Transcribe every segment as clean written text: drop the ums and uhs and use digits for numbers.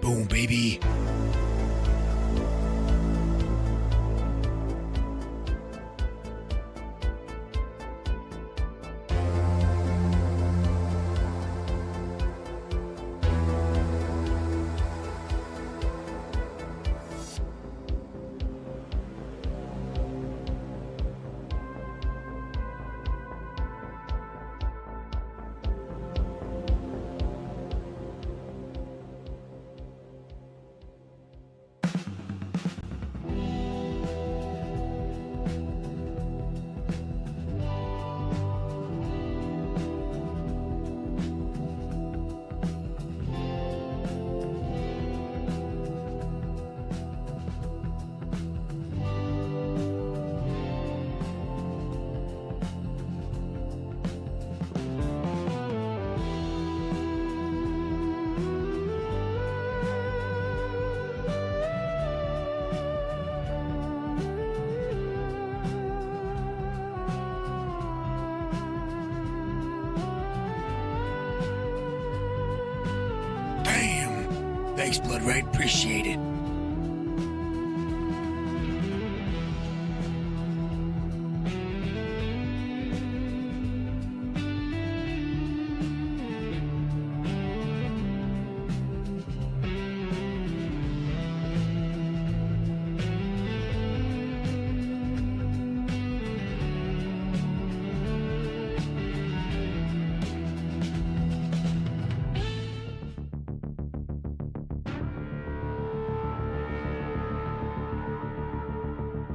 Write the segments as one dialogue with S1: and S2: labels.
S1: Boom, baby. Thanks, Blood Right. Appreciate it.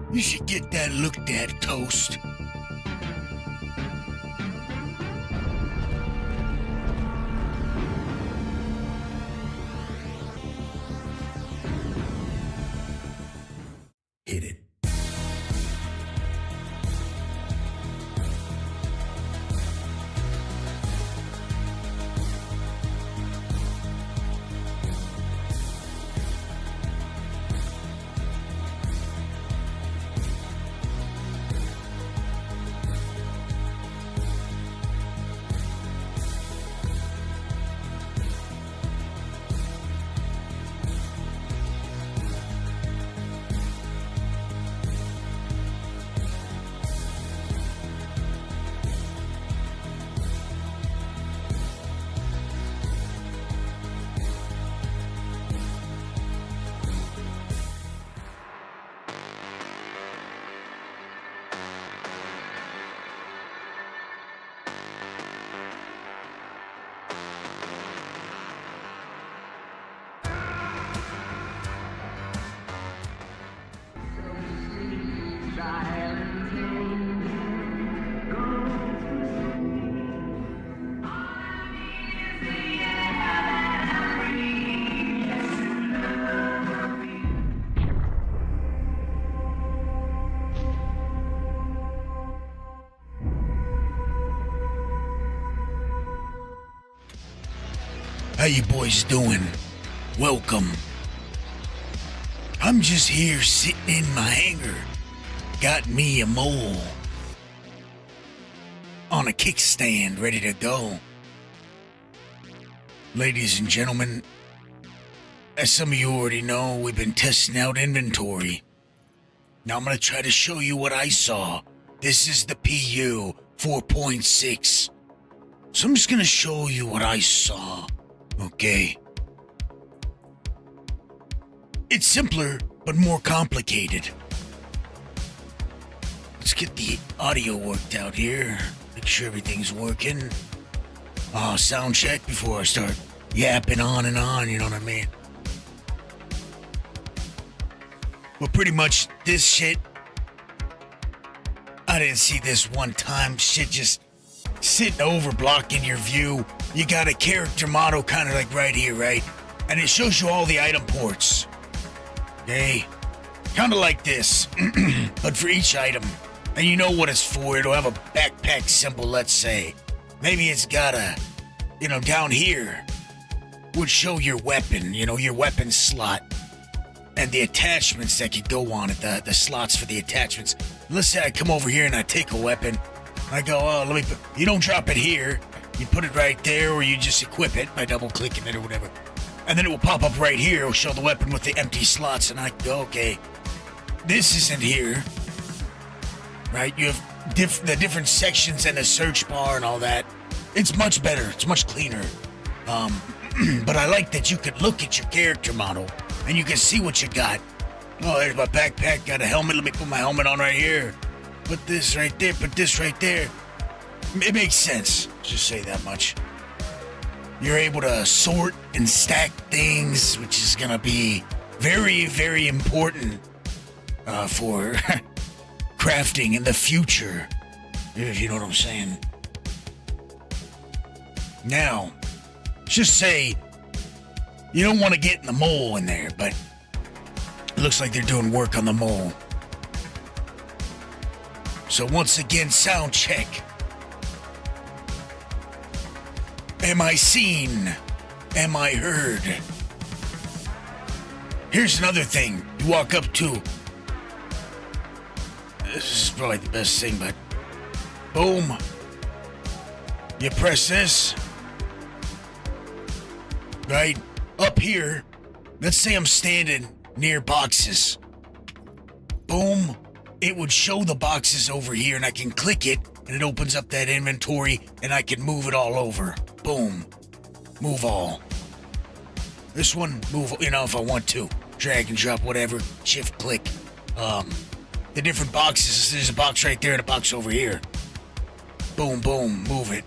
S1: You should get that looked at, Toast. Hit it. How you boys doing? Welcome. I'm just here sitting in my hangar. Got me a mole on a kickstand ready to go. Ladies and gentlemen, as some of you already know, we've been testing out inventory. Now I'm going to try to show you what I saw. This is the PU 4.6. So I'm just going to show you what I saw. Okay. It's simpler, but more complicated. Let's get the audio worked out here. Make sure everything's working. Sound check before I start yapping on and on, you know what I mean? But pretty much this shit, I didn't see this one time. Shit just sitting over blocking your view. You got a character model kind of like right here, right? And it shows you all the item ports. Okay? Kind of like this, but for each item. And you know what it's for. It'll have a backpack symbol, let's say. Maybe it's got a, down here would show your weapon, your weapon slot. And the attachments that could go on it, the slots for the attachments. Let's say I come over here and I take a weapon. I go, you don't drop it here. You put it right there, or you just equip it by double-clicking it or whatever. And then it will pop up right here. It will show the weapon with the empty slots, and I go, okay, this isn't here. Right? You have the different sections and the search bar and all that. It's much better. It's much cleaner. But I like that you can look at your character model and you can see what you got. Oh, there's my backpack. Got a helmet. Let me put my helmet on right here. Put this right there. Put this right there. It makes sense. Just say that much. You're able to sort and stack things, which is going to be very, very important for crafting in the future, if you know what I'm saying. Now, just say you don't want to get in the mole in there, but it looks like they're doing work on the mole. So once again, sound check. Am I seen? Am I heard? Here's another thing. You walk up to... This is probably the best thing, but... Boom. You press this. Right? Up here. Let's say I'm standing near boxes. Boom. It would show the boxes over here, and I can click it, and it opens up that inventory, and I can move it all over. Boom. Move all. This one, move, if I want to. Drag and drop, whatever. Shift, click. The different boxes. There's a box right there and a box over here. Boom, boom, move it.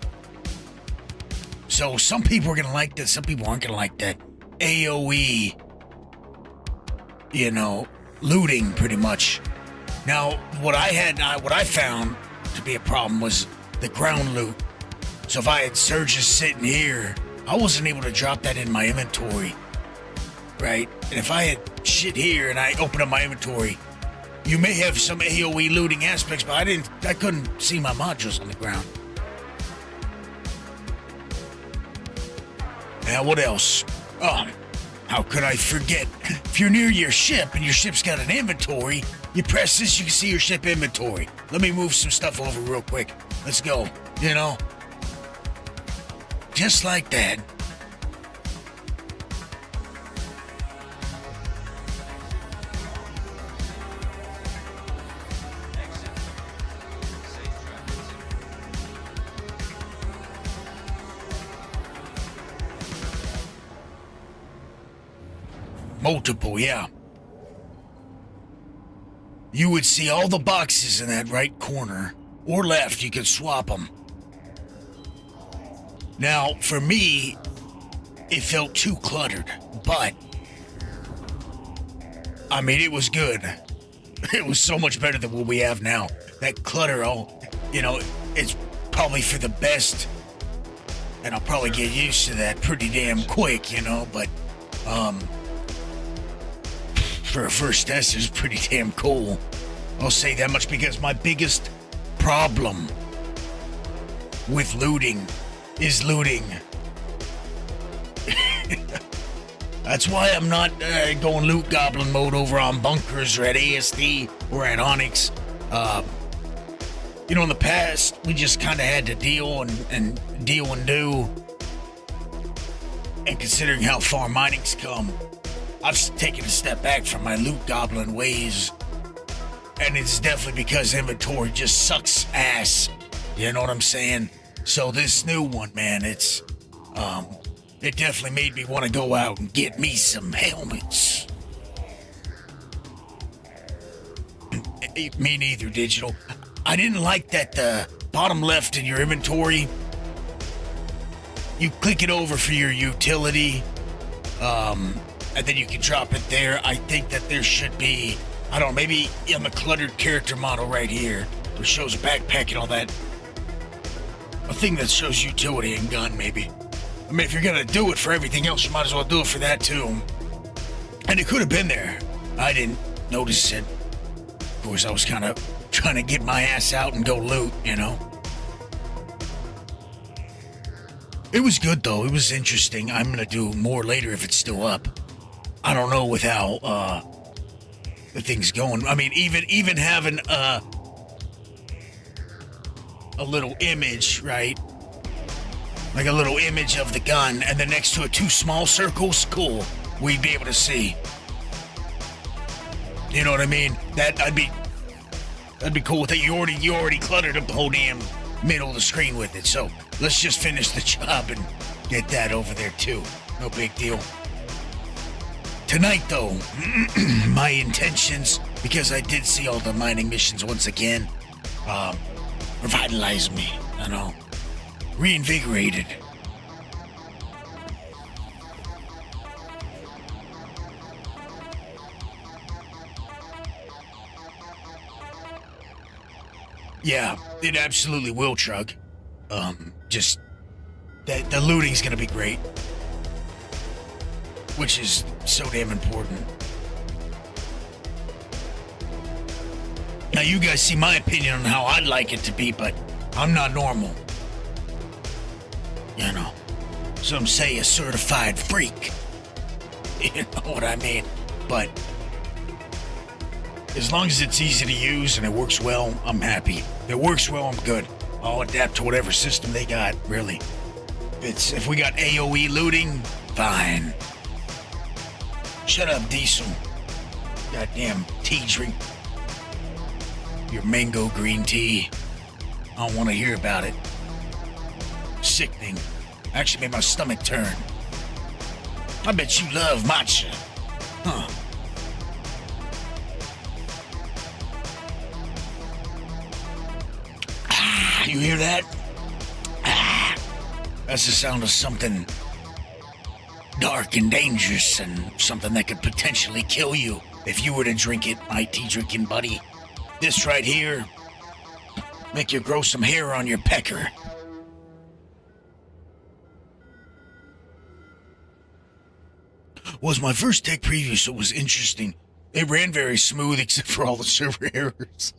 S1: So some people are going to like that. Some people aren't going to like that. AOE, looting pretty much. Now, what I found to be a problem was the ground loot. So if I had surges sitting here, I wasn't able to drop that in my inventory, right? And if I had shit here and I open up my inventory, you may have some AOE looting aspects, but I couldn't see my modules on the ground. Now, what else? How could I forget? If you're near your ship and your ship's got an inventory, you press this, you can see your ship inventory. Let me move some stuff over real quick. Let's go. Just like that. Multiple, yeah. You would see all the boxes in that right corner, or left, you could swap them. Now, for me, it felt too cluttered, but, it was good. It was so much better than what we have now. That clutter, it's probably for the best, and I'll probably get used to that pretty damn quick, but, for a first test, it's pretty damn cool. I'll say that much because my biggest problem with looting is looting. That's why I'm not going loot goblin mode over on bunkers or at ASD or at Onyx. In the past, we just kind of had to deal and do. And considering how far mining's come, I've taken a step back from my loot goblin ways, and it's definitely because inventory just sucks ass. You know what I'm saying? So this new one, man, it definitely made me want to go out and get me some helmets. Me neither, Digital. I didn't like that the bottom left in your inventory, you click it over for your utility, and then you can drop it there. I think that there should be, I don't know, maybe on the cluttered character model right here, which shows backpack and all that, a thing that shows utility and gun, maybe. If you're gonna do it for everything else, you might as well do it for that too. And it could have been there. I didn't notice it. Of course, I was kind of trying to get my ass out and go loot, It was good though. It was interesting. I'm gonna do more later if it's still up. I don't know with how the thing's going. Even having a little image, right? like a little image of the gun, and then next to it 2 small circles. Cool. We'd be able to see. You know what I mean? That'd be cool with that. You already cluttered up the whole damn middle of the screen with it. So let's just finish the job and get that over there too. No big deal. Tonight though, my intentions, because I did see all the mining missions once again, revitalized me. I know, reinvigorated. Yeah, it absolutely will, Trug. Just that the looting's gonna be great, which is so damn important. Now you guys see my opinion on how I'd like it to be, but I'm not normal. You know, some say a certified freak. You know what I mean? But as long as it's easy to use and it works well, I'm happy. If it works well, I'm good. I'll adapt to whatever system they got, really. If we got AoE looting, fine. Shut up, Diesel. Goddamn tea drink. Your mango green tea. I don't want to hear about it. Sickening. Actually made my stomach turn. I bet you love matcha. Huh. You hear that? That's the sound of something dark and dangerous and something that could potentially kill you if you were to drink it, my tea drinking buddy. This right here, make you grow some hair on your pecker. Was my first tech preview, so it was interesting. It ran very smooth except for all the server errors.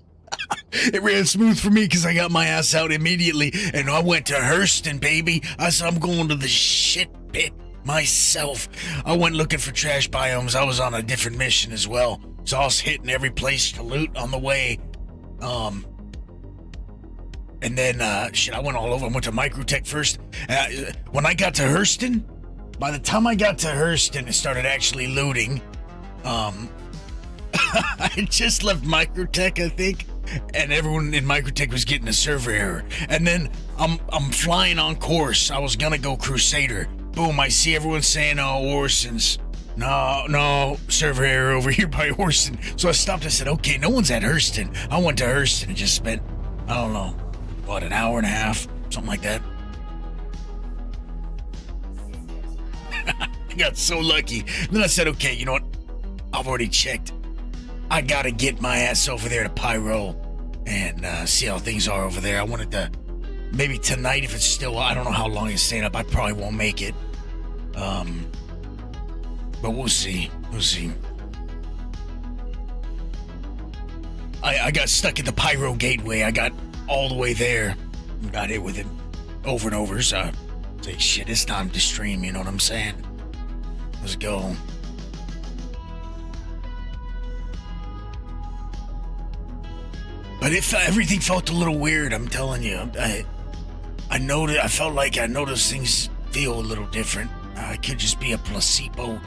S1: It ran smooth for me because I got my ass out immediately and I went to Hurston, baby. I said I'm going to the shit pit myself. I went looking for trash biomes. I was on a different mission as well. So I was hitting every place to loot on the way. And then, I went all over. I went to Microtech first. When I got to Hurston, by the time I got to Hurston and started actually looting, I had just left Microtech, I think. And everyone in Microtech was getting a server error. And then I'm flying on course. I was gonna go Crusader. Boom, I see everyone saying, oh, Orson's. No, server error over here by Orson. So I stopped and said, okay, no one's at Hurston. I went to Hurston and just spent, I don't know, what, an hour and a half? Something like that. I got so lucky. And then I said, okay, you know what? I've already checked. I gotta get my ass over there to Pyro and see how things are over there. I wanted to, maybe tonight if it's still, I don't know how long it's staying up. I probably won't make it. But we'll see. I got stuck at the Pyro gateway. I got all the way there. Got hit with it over and over. So I say, shit, it's time to stream. You know what I'm saying? Let's go. But everything felt a little weird, I'm telling you. I felt like I noticed things feel a little different. It could just be a placebo.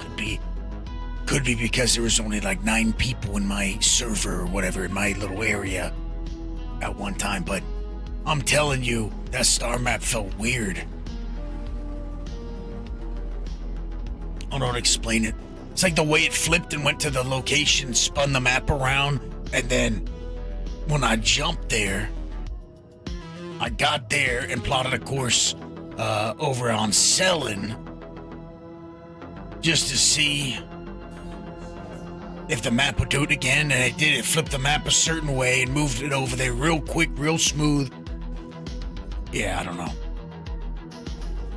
S1: Could be because there was only like 9 people in my server or whatever, in my little area at one time. But I'm telling you, that star map felt weird. I don't explain it. It's like the way it flipped and went to the location, spun the map around, and then when I jumped there, I got there and plotted a course over on Selin just to see if the map would do it again, and it did. It flipped the map a certain way and moved it over there real quick, real smooth. Yeah, I don't know.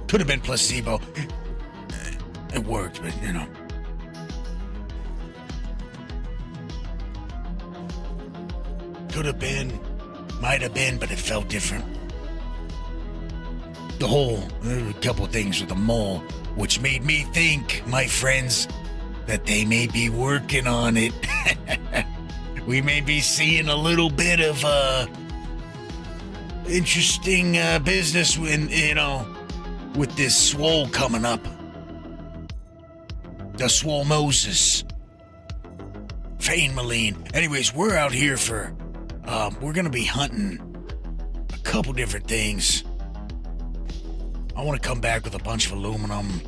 S1: Could have been placebo. It worked, but you know. Could have been, might have been, but it felt different. There were a couple things with the mole, which made me think, my friends, that they may be working on it. We may be seeing a little bit of interesting business when, with this swole coming up. The swole Moses. Fane Maline. Anyways, we're out here for, we're gonna be hunting a couple different things. I want to come back with a bunch of aluminum.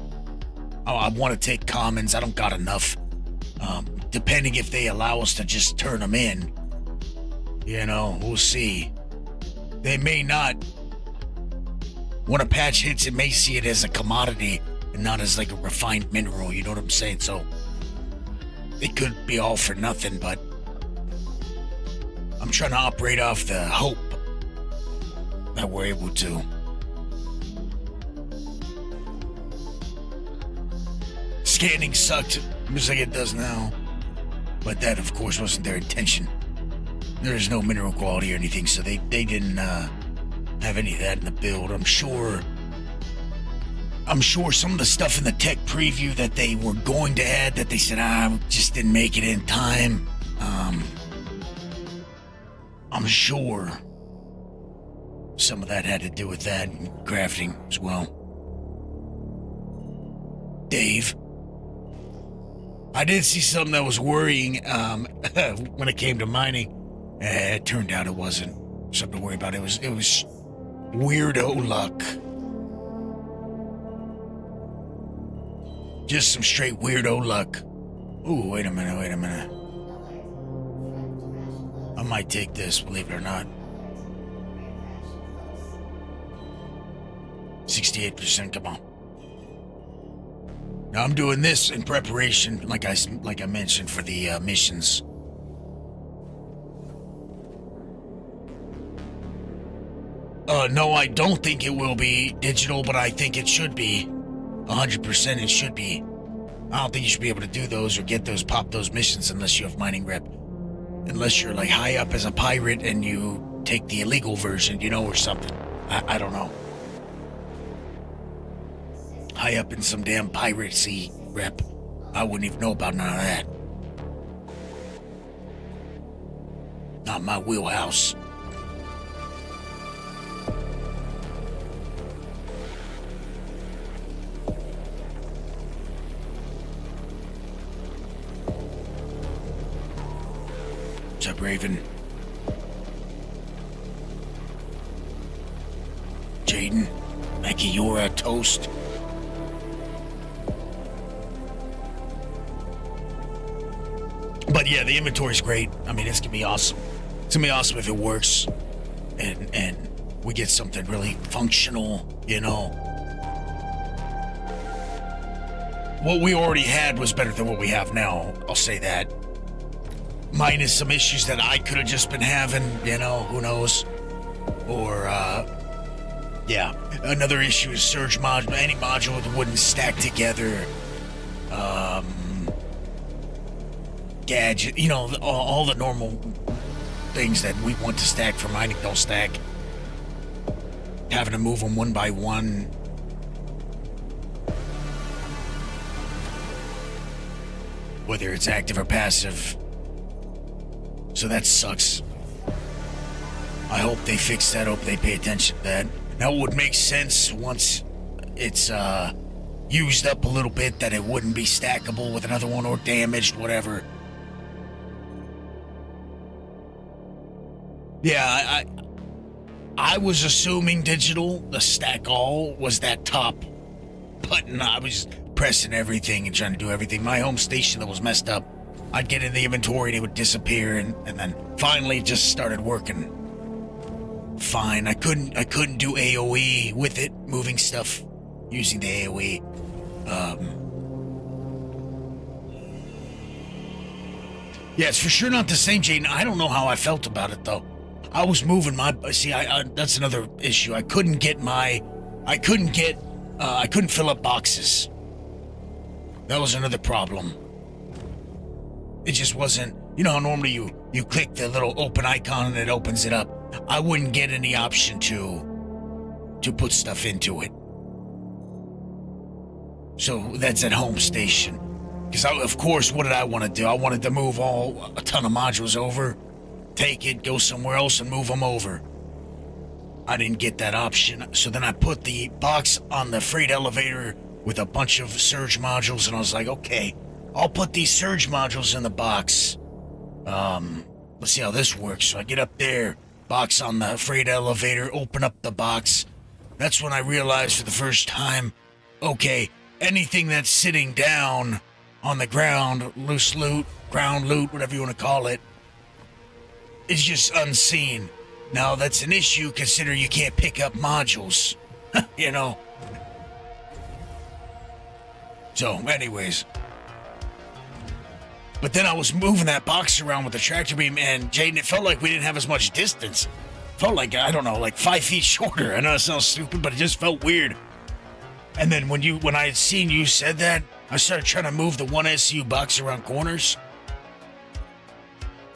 S1: I want to take commons. I don't got enough. Depending if they allow us to just turn them in. You know, we'll see. They may not. When a patch hits, it may see it as a commodity and not as like a refined mineral. You know what I'm saying? So it could be all for nothing, but I'm trying to operate off the hope that we're able to. Scanning sucked, just like it does now. But that, of course, wasn't their intention. There is no mineral quality or anything, so they didn't have any of that in the build. I'm sure some of the stuff in the tech preview that they were going to add that they said, we just didn't make it in time. I'm sure some of that had to do with that and crafting as well. Dave, I did see something that was worrying when it came to mining. It turned out it wasn't something to worry about. It was weirdo luck. Just some straight weirdo luck. Ooh, wait a minute. I might take this, believe it or not. 68%, come on. Now I'm doing this in preparation, like I mentioned, for the missions. No, I don't think it will be digital, but I think it should be. 100% it should be. I don't think you should be able to do those or pop those missions unless you have mining rep. Unless you're like high up as a pirate and you take the illegal version, you know, or something. I don't know. High up in some damn piracy rep. I wouldn't even know about none of that. Not my wheelhouse. What's up, Raven? Jaden, Mackie, you're a toast. But yeah, the inventory's great. I mean, it's gonna be awesome. It's gonna be awesome if it works, and we get something really functional. You know, what we already had was better than what we have now. I'll say that. Minus some issues that I could have just been having. You know, who knows? Or yeah, another issue is surge module. Any module that wouldn't stack together. Gadget, you know, all the normal things that we want to stack for mining don't stack. Having to move them one by one. Whether it's active or passive. So that sucks. I hope they fix that. I hope they pay attention to that. Now it would make sense once it's used up a little bit that it wouldn't be stackable with another one or damaged, whatever. Yeah, I was assuming digital, the stack all, was that top button. I was pressing everything and trying to do everything. My home station that was messed up, I'd get in the inventory and it would disappear, and then finally it just started working fine. I couldn't do AoE with it, moving stuff using the AoE. Yeah, it's for sure not the same, Jaden. I don't know how I felt about it though. I was moving my, see, that's another issue. I couldn't fill up boxes. That was another problem. It just wasn't, you know how normally you click the little open icon and it opens it up. I wouldn't get any option to put stuff into it. So that's at home station. Because of course, what did I want to do? I wanted to move a ton of modules over, take it, go somewhere else and move them over. I didn't get that option. So then I put the box on the freight elevator with a bunch of surge modules, and I was like, okay, I'll put these surge modules in the box. Let's see how this works. So I get up there, box on the freight elevator, open up the box. That's when I realized for the first time, okay, anything that's sitting down on the ground, loose loot, ground loot, whatever you want to call it, is just unseen. Now, that's an issue considering you can't pick up modules, you know. So, anyways. But then I was moving that box around with the tractor beam, and Jaden, it felt like we didn't have as much distance. Felt like, I don't know, like 5 feet shorter. I know it sounds stupid, but it just felt weird. And then when I had seen you said that, I started trying to move the 1SU box around corners.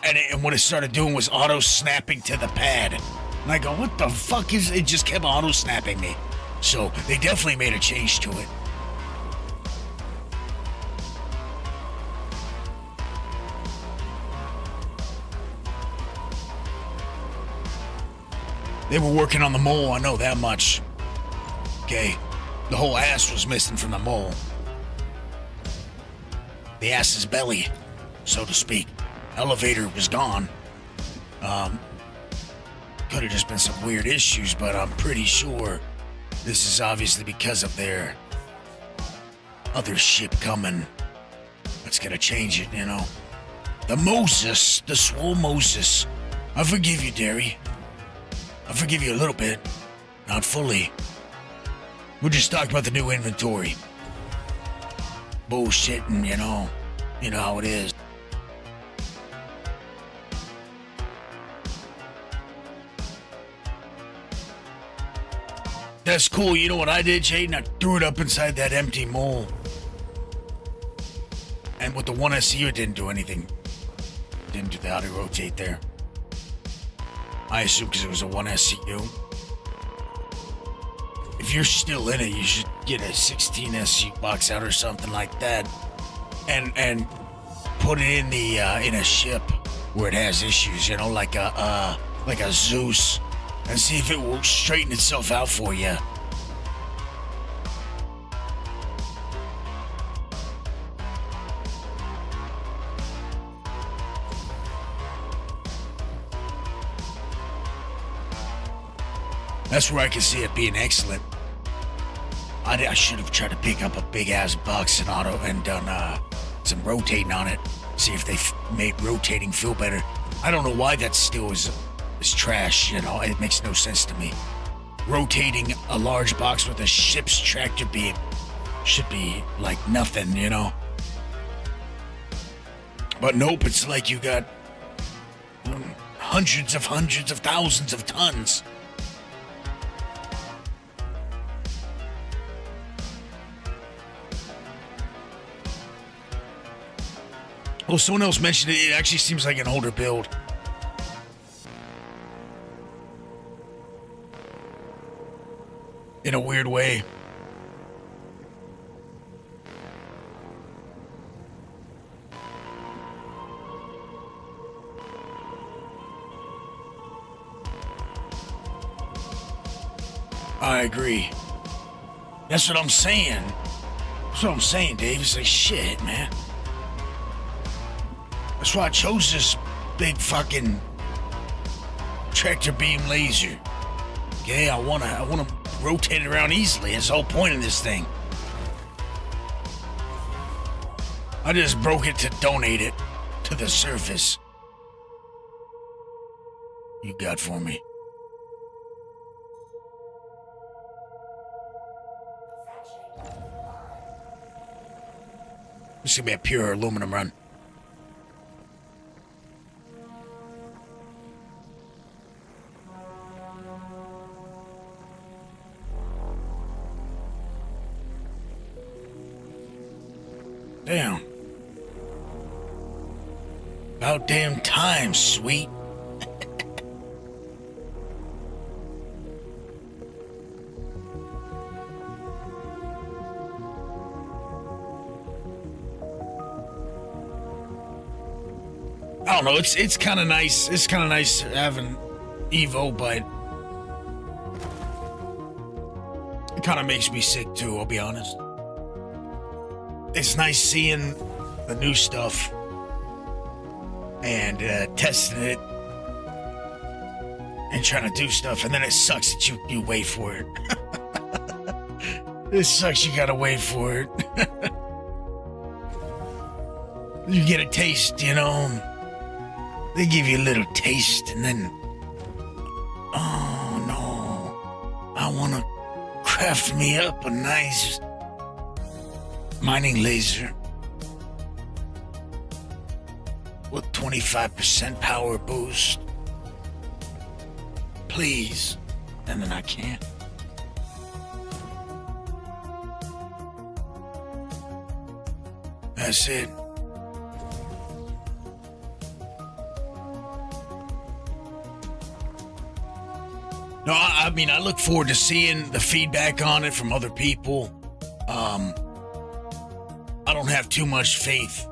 S1: And what it started doing was auto-snapping to the pad. And I go, what the fuck is... It just kept auto-snapping me. So, they definitely made a change to it. They were working on the mole, I know that much. Okay, the whole ass was missing from the mole. The ass's belly, so to speak. Elevator was gone. Could have just been some weird issues, but I'm pretty sure this is obviously because of their other ship coming. That's gonna change it, you know. The Moses, the swole Moses. I forgive you, Derry. I forgive you a little bit, not fully. We're just talking about the new inventory. Bullshitting, you know how it is. That's cool. You know what I did, Jaden? I threw it up inside that empty mole. And with the 1SU, it didn't do anything. Didn't do the auto rotate there. I assume because it was a 1SU. If you're still in it, you should get a 16SU box out or something like that. And put it in the in a ship where it has issues, you know, like a Zeus. And see if it will straighten itself out for you. That's where I can see it being excellent. I should have tried to pick up a big-ass box and done some rotating on it. See if they made rotating feel better. I don't know why that still is trash, you know. It makes no sense to me. Rotating a large box with a ship's tractor beam should be like nothing, you know. But nope, it's like you got hundreds of thousands of tons. Well, someone else mentioned it. It actually seems like an older build. In a weird way. I agree. That's what I'm saying. That's what I'm saying, Dave. It's like, shit, man. That's why I chose this big fucking tractor beam laser. Okay, I wanna rotate it around easily. That's the whole point of this thing. I just broke it to donate it to the surface. You got for me. This is gonna be a pure aluminum run. Damn. About damn time, sweet. I don't know, it's kind of nice. It's kind of nice having Evo, but kind of makes me sick too, I'll be honest. It's nice seeing the new stuff and testing it and trying to do stuff, and then it sucks that you wait for it. It sucks you gotta wait for it. You get a taste, you know. They give you a little taste, and then, oh no, I want to craft me up a nice mining laser with 25% power boost. Please. And then I can't. That's it. No, I mean, I look forward to seeing the feedback on it from other people. I don't have too much faith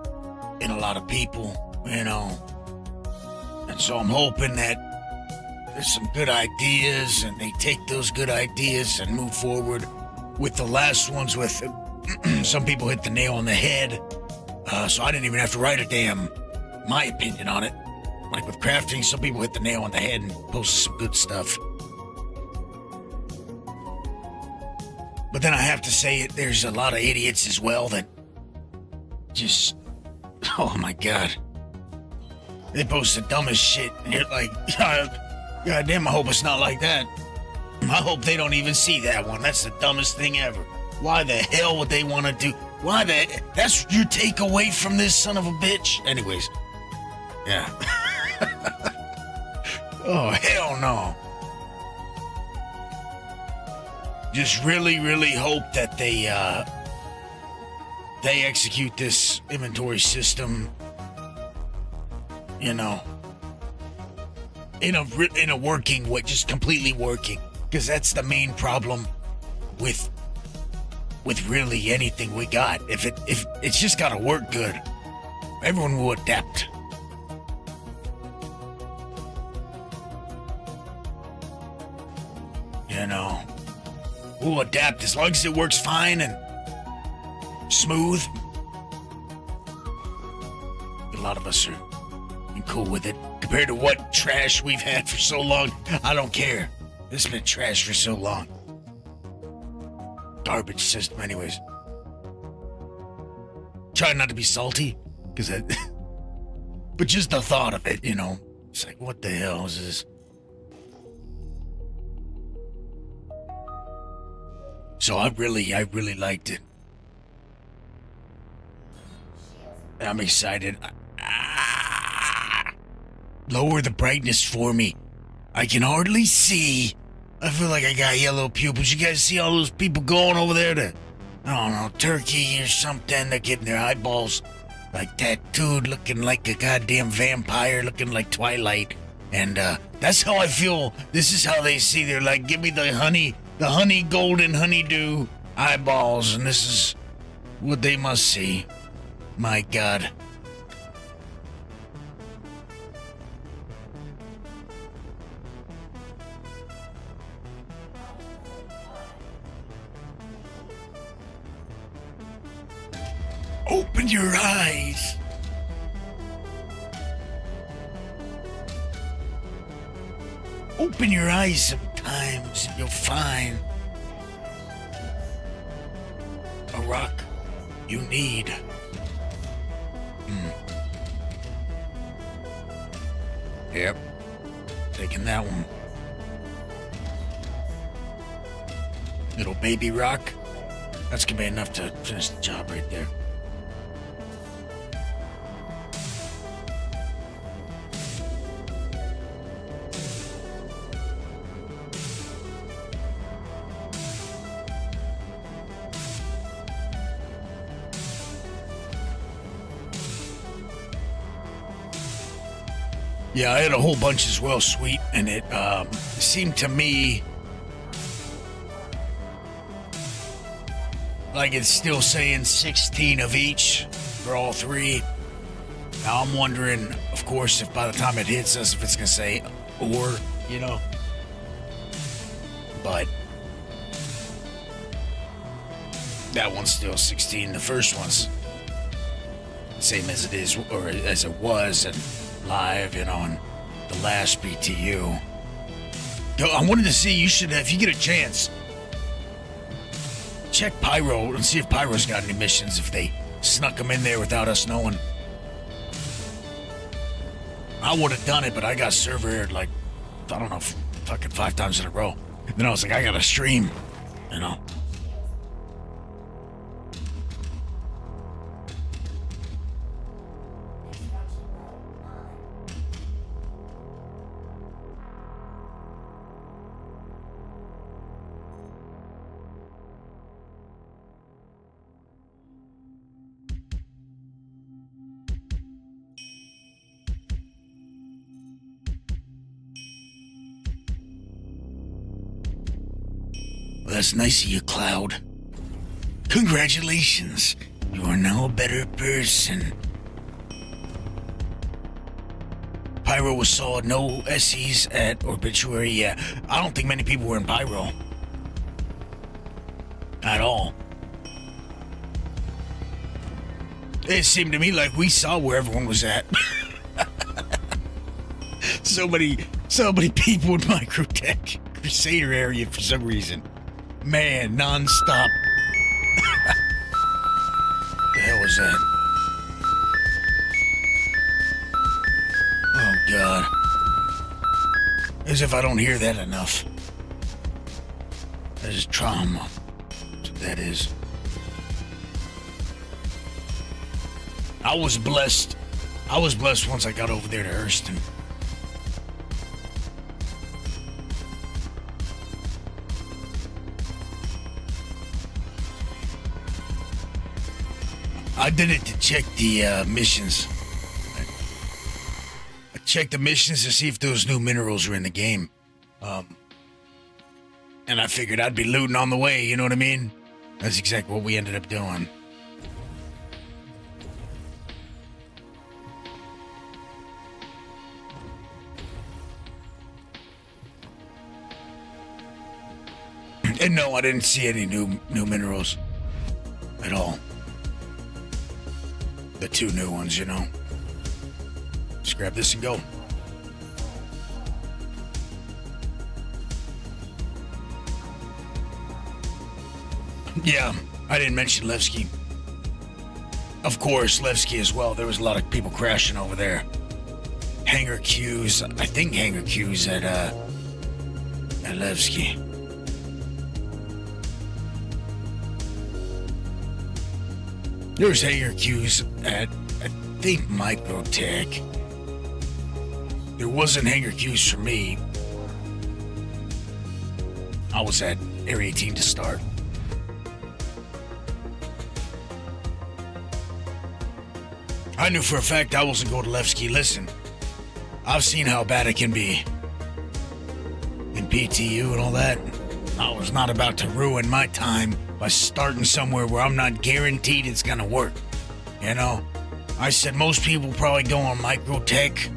S1: in a lot of people, you know. And so I'm hoping that there's some good ideas and they take those good ideas and move forward with the last ones with some people hit the nail on the head. So I didn't even have to write my opinion on it. Like with crafting, some people hit the nail on the head and posted some good stuff. But then I have to say there's a lot of idiots as well that just, oh my God. They post the dumbest shit and you're like, God damn, I hope it's not like that. I hope they don't even see that one. That's the dumbest thing ever. Why the hell would they want to do? That's your takeaway from this son of a bitch? Anyways. Yeah. Oh, hell no. Just really, really hope that they execute this inventory system, you know, in a working way, just completely working, because that's the main problem with really anything we got. If it's just got to work good, everyone will adapt. You know. We'll adapt as long as it works fine and smooth. A lot of us are cool with it. Compared to what trash we've had for so long, I don't care. This has been trash for so long. Garbage system anyways. Try not to be salty, but just the thought of it, you know. It's like, what the hell is this? So I really liked it. I'm excited. Lower the brightness for me. I can hardly see. I feel like I got yellow pupils. You guys see all those people going over there to, I don't know, Turkey or something? They're getting their eyeballs like tattooed, looking like a goddamn vampire, looking like Twilight. And that's how I feel. This is how they see. They're like, give me the honey golden honeydew eyeballs, and this is what they must see. My God. Open your eyes. Open your eyes sometimes and you'll find a rock you need. Yep. Taking that one. Little baby rock. That's gonna be enough to finish the job right there. Yeah, I had a whole bunch as well, sweet, and it seemed to me like it's still saying 16 of each for all three. Now I'm wondering, of course, if by the time it hits us, if it's gonna say or, you know. But That one's still 16. The first one's same as it is, or as it was, and live, you know, on the last BTU. I wanted to see, you should, if you get a chance, check Pyro and see if Pyro's got any missions, if they snuck them in there without us knowing. I would have done it, but I got server aired like, I don't know, fucking 5 times in a row. Then I was like, I gotta stream, you know. Well, that's nice of you, Cloud. Congratulations. You are now a better person. Pyro was solid, no SEs at Obituary. Yeah, I don't think many people were in Pyro. At all. It seemed to me like we saw where everyone was at. so many people in Microtech Crusader area for some reason. Man, non-stop. The hell was that? Oh, God. As if I don't hear that enough. That is trauma. That's what that is. I was blessed. Once I got over there to Hurston. I did it to check the missions. I checked the missions to see if those new minerals were in the game. And I figured I'd be looting on the way, you know what I mean? That's exactly what we ended up doing. And no, I didn't see any new minerals at all. The 2 new ones, you know. Just grab this and go. Yeah, I didn't mention Levski. Of course, Levski as well. There was a lot of people crashing over there. Hangar queues. I think hangar queues at Levski. There was hangar queues at, I think, Microtech. There wasn't hangar queues for me. I was at Area 18 to start. I knew for a fact I wasn't going to Levski. Listen, I've seen how bad it can be in PTU and all that. I was not about to ruin my time by starting somewhere where I'm not guaranteed it's gonna work. You know? I said most people probably go on Microtech.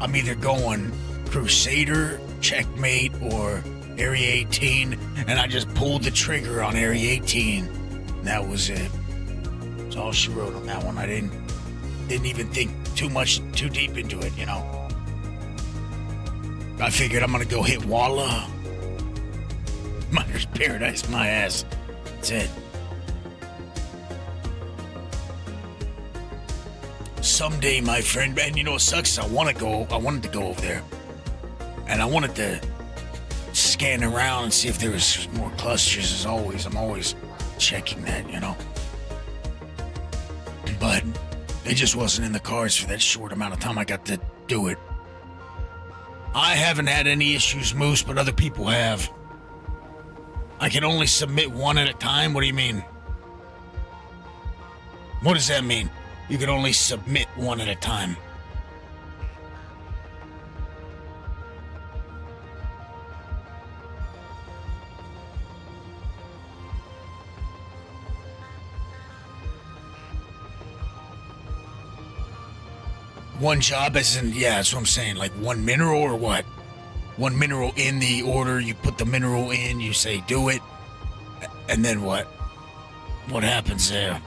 S1: I'm either going Crusader, Checkmate, or Area 18, and I just pulled the trigger on Area 18. And that was it. That's all she wrote on that one. I didn't even think too deep into it, you know? I figured I'm gonna go hit Walla. Miner's Paradise, my ass. That's it. Someday, my friend, and you know what sucks? I wanted to go over there. And I wanted to scan around and see if there was more clusters as always. I'm always checking that, you know. But it just wasn't in the cards for that short amount of time I got to do it. I haven't had any issues, Moose, but other people have. I can only submit one at a time? What do you mean? What does that mean? You can only submit one at a time. One job as in, yeah, that's what I'm saying. Like one mineral or what? One mineral in the order, you put the mineral in, you say do it, and then what? What happens there?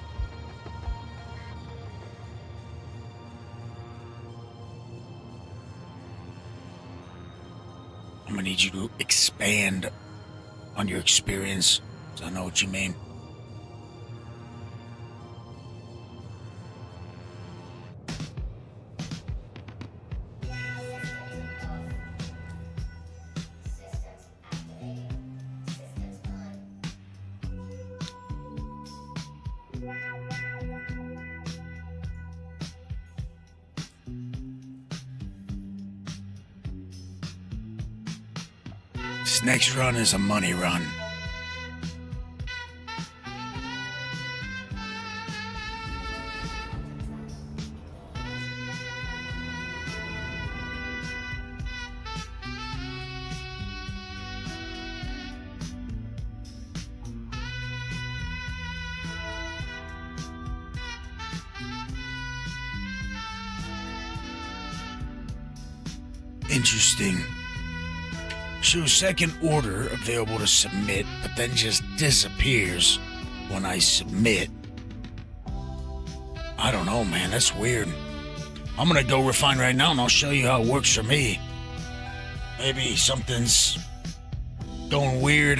S1: I'm gonna need you to expand on your experience, 'cause I know what you mean. This next run is a money run. Interesting. Shows second order available to submit, but then just disappears when I submit. I don't know, man. That's weird. I'm gonna go refine right now and I'll show you how it works for me. Maybe something's going weird.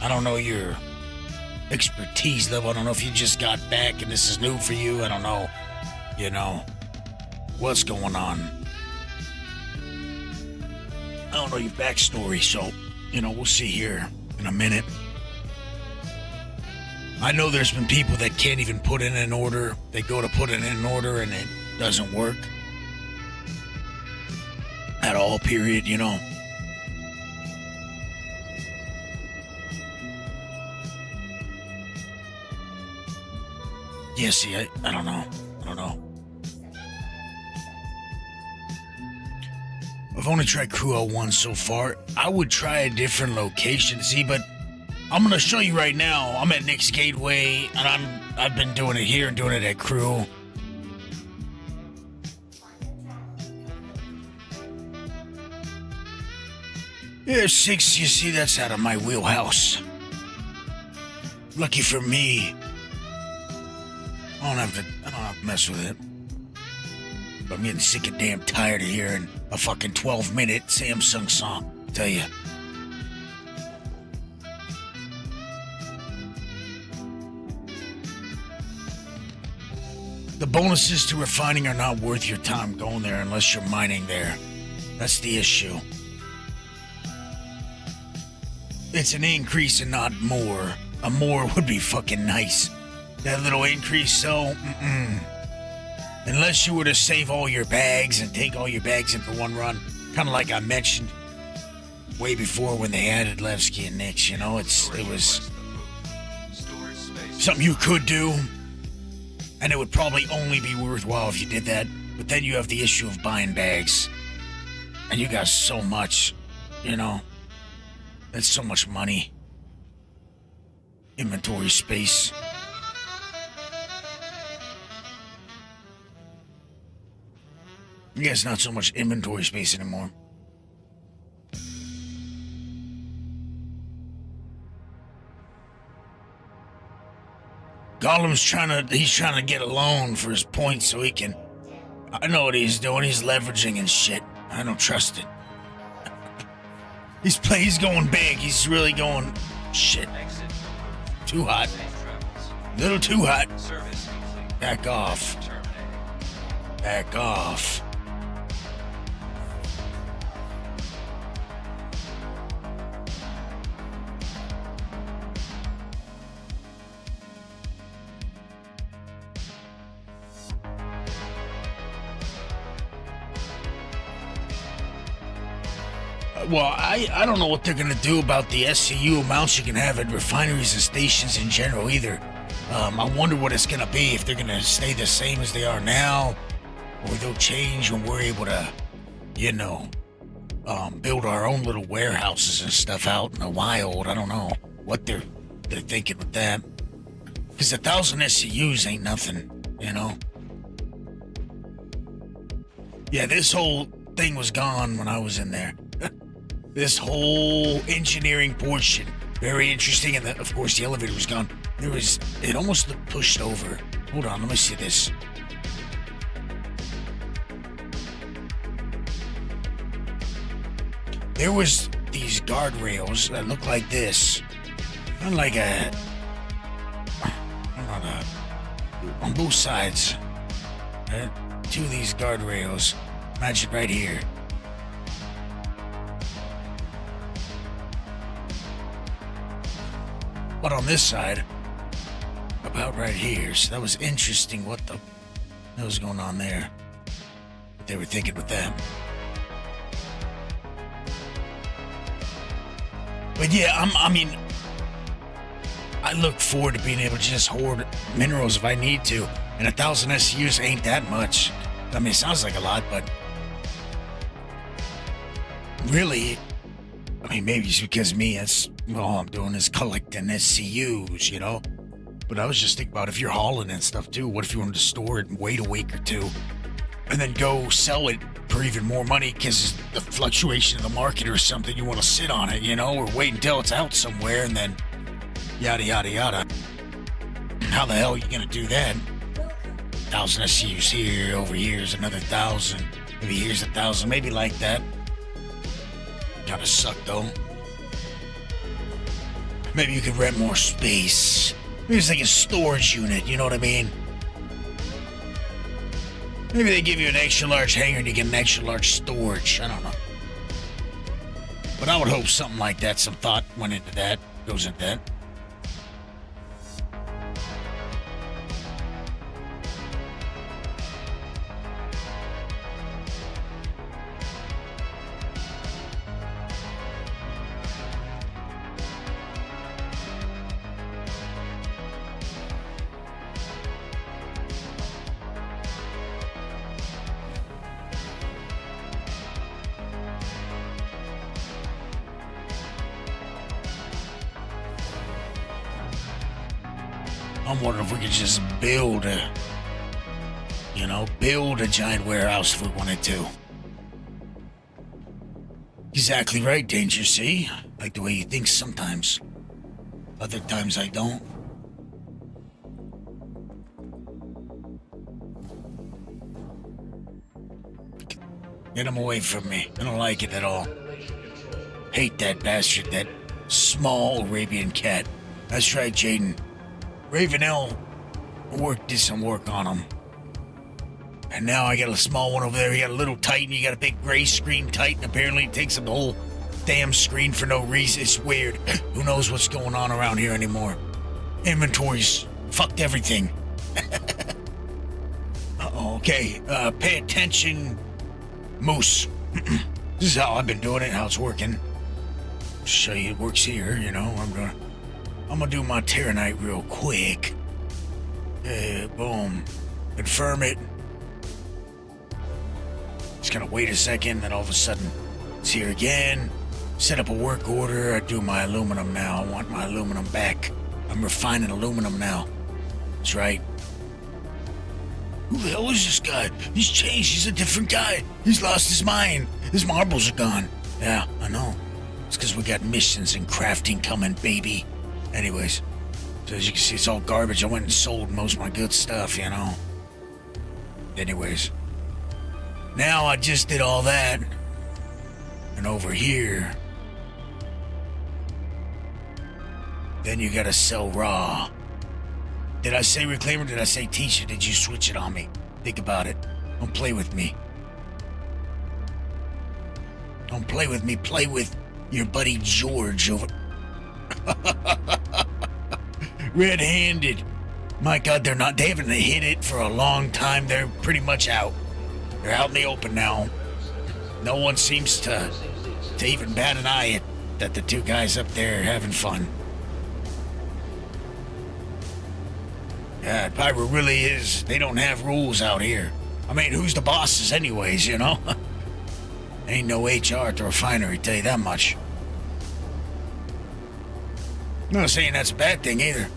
S1: I don't know your expertise level. I don't know if you just got back and this is new for you. I don't know, you know, what's going on. I don't know your backstory, so, you know, we'll see here in a minute. I know there's been people that can't even put in an order. They go to put in an order and it doesn't work. At all, period, you know. Yeah, see, I don't know. I don't know. I've only tried Crew 01 so far. I would try a different location, see, but I'm gonna show you right now. I'm at Nick's Gateway, and I've been doing it here and doing it at Crew. Yeah, 6, you see, that's out of my wheelhouse. Lucky for me, I don't have to mess with it. I'm getting sick and damn tired of hearing a fucking 12-minute Samsung song, tell you. The bonuses to refining are not worth your time going there unless you're mining there. That's the issue. It's an increase and not more. A more would be fucking nice. That little increase, so, Unless you were to save all your bags and take all your bags in for one run, kind of like I mentioned way before when they added Levski and Nick's, you know, it was something you could do, and it would probably only be worthwhile if you did that, but then you have the issue of buying bags, and you got so much, you know, that's so much money, inventory space. Yeah, it's not so much inventory space anymore. Gollum's he's trying to get a loan for his points so he can... I know what he's doing, he's leveraging and shit. I don't trust it. He's going big, he's really going... Shit. Too hot. A little too hot. Back off. Back off. Well, I don't know what they're going to do about the SCU amounts you can have at refineries and stations in general either. I wonder what it's going to be, if they're going to stay the same as they are now, or they'll change when we're able to, you know, build our own little warehouses and stuff out in the wild. I don't know what they're thinking with that. Because 1,000 SCUs ain't nothing, you know? Yeah, this whole thing was gone when I was in there. This whole engineering portion, very interesting, and of course the elevator was gone. It almost looked pushed over. Hold on, let me see this. There was these guardrails that look like this. Kind of like on both sides. Two of these guardrails. Imagine right here. But on this side, about right here. So that was interesting. What the hell was going on there? What they were thinking with them. But yeah, I look forward to being able to just hoard minerals if I need to. And 1,000 SUs ain't that much. I mean, it sounds like a lot, but really, I mean, maybe it's because me, all I'm doing is collecting SCUs, you know? But I was just thinking about if you're hauling and stuff too, what if you wanted to store it and wait a week or two and then go sell it for even more money because the fluctuation of the market or something, you want to sit on it, you know, or wait until it's out somewhere and then yada, yada, yada. How the hell are you going to do that? 1,000 SCUs here, over here's another 1,000, maybe here's 1,000, maybe like that. Kind of suck though. Maybe you could rent more space. Maybe it's like a storage unit, you know what I mean? Maybe they give you an extra large hangar and you get an extra large storage. I don't know. But I would hope something like that, some thought went into that, goes into that. I'm wondering if we could just build a giant warehouse if we wanted to. Exactly right, Danger, see? Like the way you think sometimes. Other times I don't. Get him away from me. I don't like it at all. Hate that bastard, that small Arabian cat. That's right, Jaden. Ravenel did some work on him. And now I got a small one over there. You got a little Titan, you got a big gray screen Titan. Apparently it takes up the whole damn screen for no reason. It's weird. Who knows what's going on around here anymore? Inventories fucked everything. Uh-oh, okay. Pay attention, Moose. This is how I've been doing it, how it's working. Show you it works here, you know. I'm gonna do my Terranite real quick. Boom. Confirm it. Just gonna wait a second, then all of a sudden it's here again. Set up a work order. I do my aluminum now. I want my aluminum back. I'm refining aluminum now. That's right. Who the hell is this guy? He's changed. He's a different guy. He's lost his mind. His marbles are gone. Yeah, I know. It's because we got missions and crafting coming, baby. Anyways, so as you can see, it's all garbage. I went and sold most of my good stuff, you know. Anyways, now I just did all that. And over here, then you gotta sell raw. Did I say reclaim or did I say teach it? Did you switch it on me? Think about it. Don't play with me. Don't play with me. Play with your buddy George over... Red-handed. My God, they haven't hit it for a long time. They're pretty much out. They're out in the open now. No one seems to even bat an eye at the two guys up there having fun. Yeah, Pyro really is. They don't have rules out here. I mean, who's the bosses anyways, you know? Ain't no HR at the refinery, tell you that much. I'm not saying that's a bad thing either.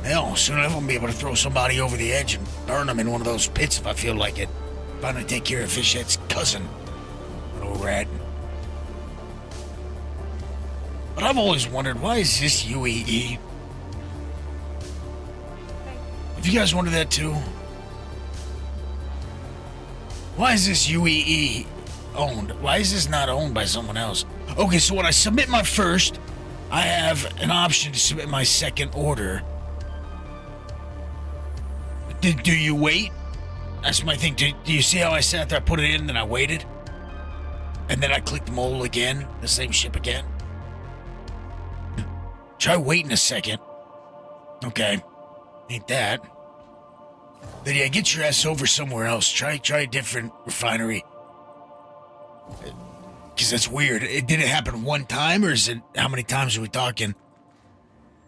S1: Hell, soon enough I'll be able to throw somebody over the edge and burn them in one of those pits if I feel like it. Finally take care of Fishhead's cousin. Little rat. But I've always wondered, why is this UAE You guys wanted that too? Why is this UEE owned? Why is this not owned by someone else? Okay, so when I submit my first, I have an option to submit my second order. Do you wait? That's my thing. Do you see how I sat there, I put it in, then I waited? And then I clicked mole again, the same ship again? Try waiting a second. Okay. Ain't that. Then yeah, get your ass over somewhere else. Try a different refinery. Because that's weird. Did it happen one time, or is it, how many times are we talking?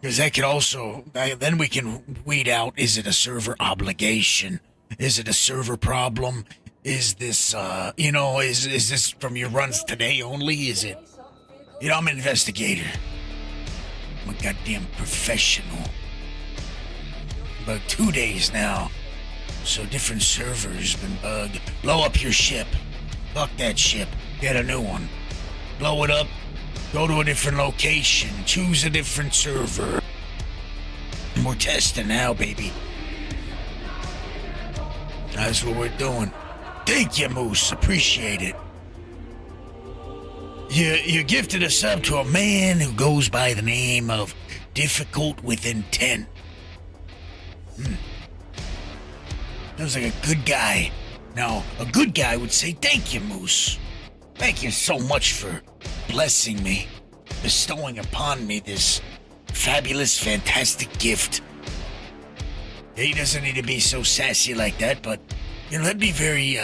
S1: Because that could also, then we can weed out, is it a server obligation? Is it a server problem? Is this, is this from your runs today only? Is it, I'm an investigator. I'm a goddamn professional. About 2 days now. So different servers been bugged. Blow up your ship. Fuck that ship. Get a new one. Blow it up. Go to a different location. Choose a different server. And we're testing now, baby. That's what we're doing. Thank you, Moose. Appreciate it. You gifted a sub to a man who goes by the name of Difficult with Intent. Sounds like a good guy. Now, a good guy would say, thank you, Moose. Thank you so much for blessing me, bestowing upon me this fabulous, fantastic gift. He doesn't need to be so sassy like that, but, that'd be very,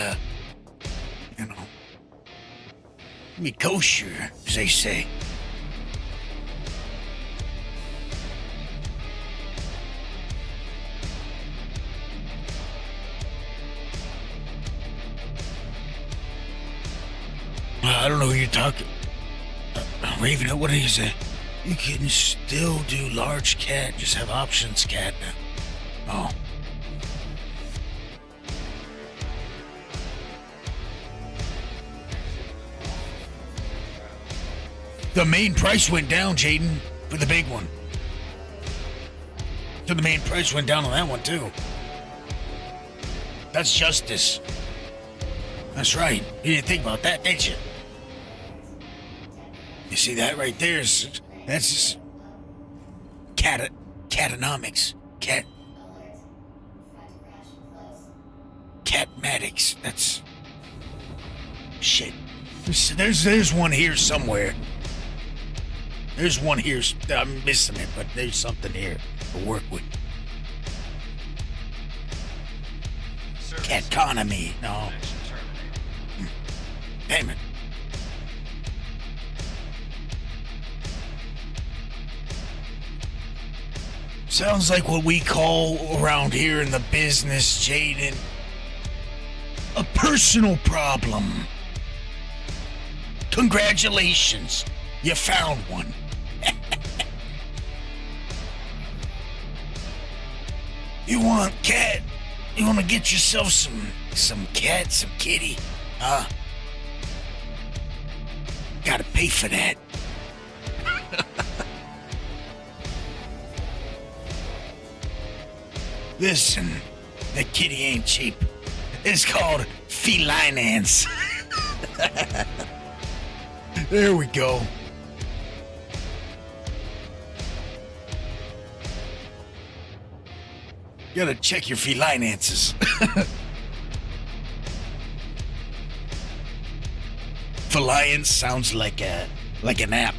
S1: be kosher, as they say. I don't know who you're talking. Raven, what did you say? You can still do large cat, just have options cat now. Oh. The main price went down, Jaden, for the big one. So the main price went down on that one, too. That's justice. That's right. You didn't think about that, did you? You see that right there? That's just catonomics. Catmatics. That's shit. There's one here somewhere. There's one here. I'm missing it, but there's something here to work with. Catconomy. No. Damn it. Sounds like what we call around here in the business, Jaden, a personal problem. Congratulations, you found one. You want cat? You want to get yourself some cat, some kitty? Gotta pay for that. Listen, that kitty ain't cheap. It's called felinance. There we go. You gotta check your felinances. Feliance sounds like an app.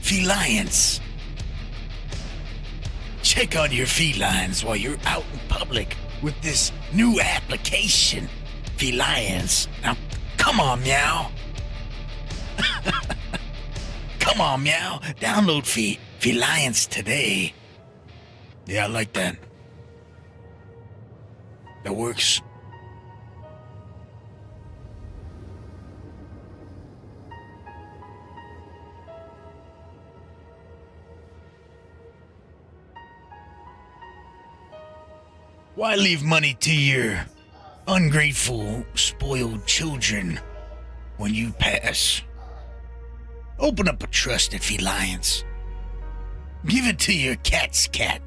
S1: Feliance. Check on your felines while you're out in public with this new application, Feliance. Now, come on, meow. Come on, meow. Download Feliance today. Yeah, I like that. That works. Why leave money to your ungrateful, spoiled children when you pass? Open up a trusted Feliance. Give it to your cat's cat.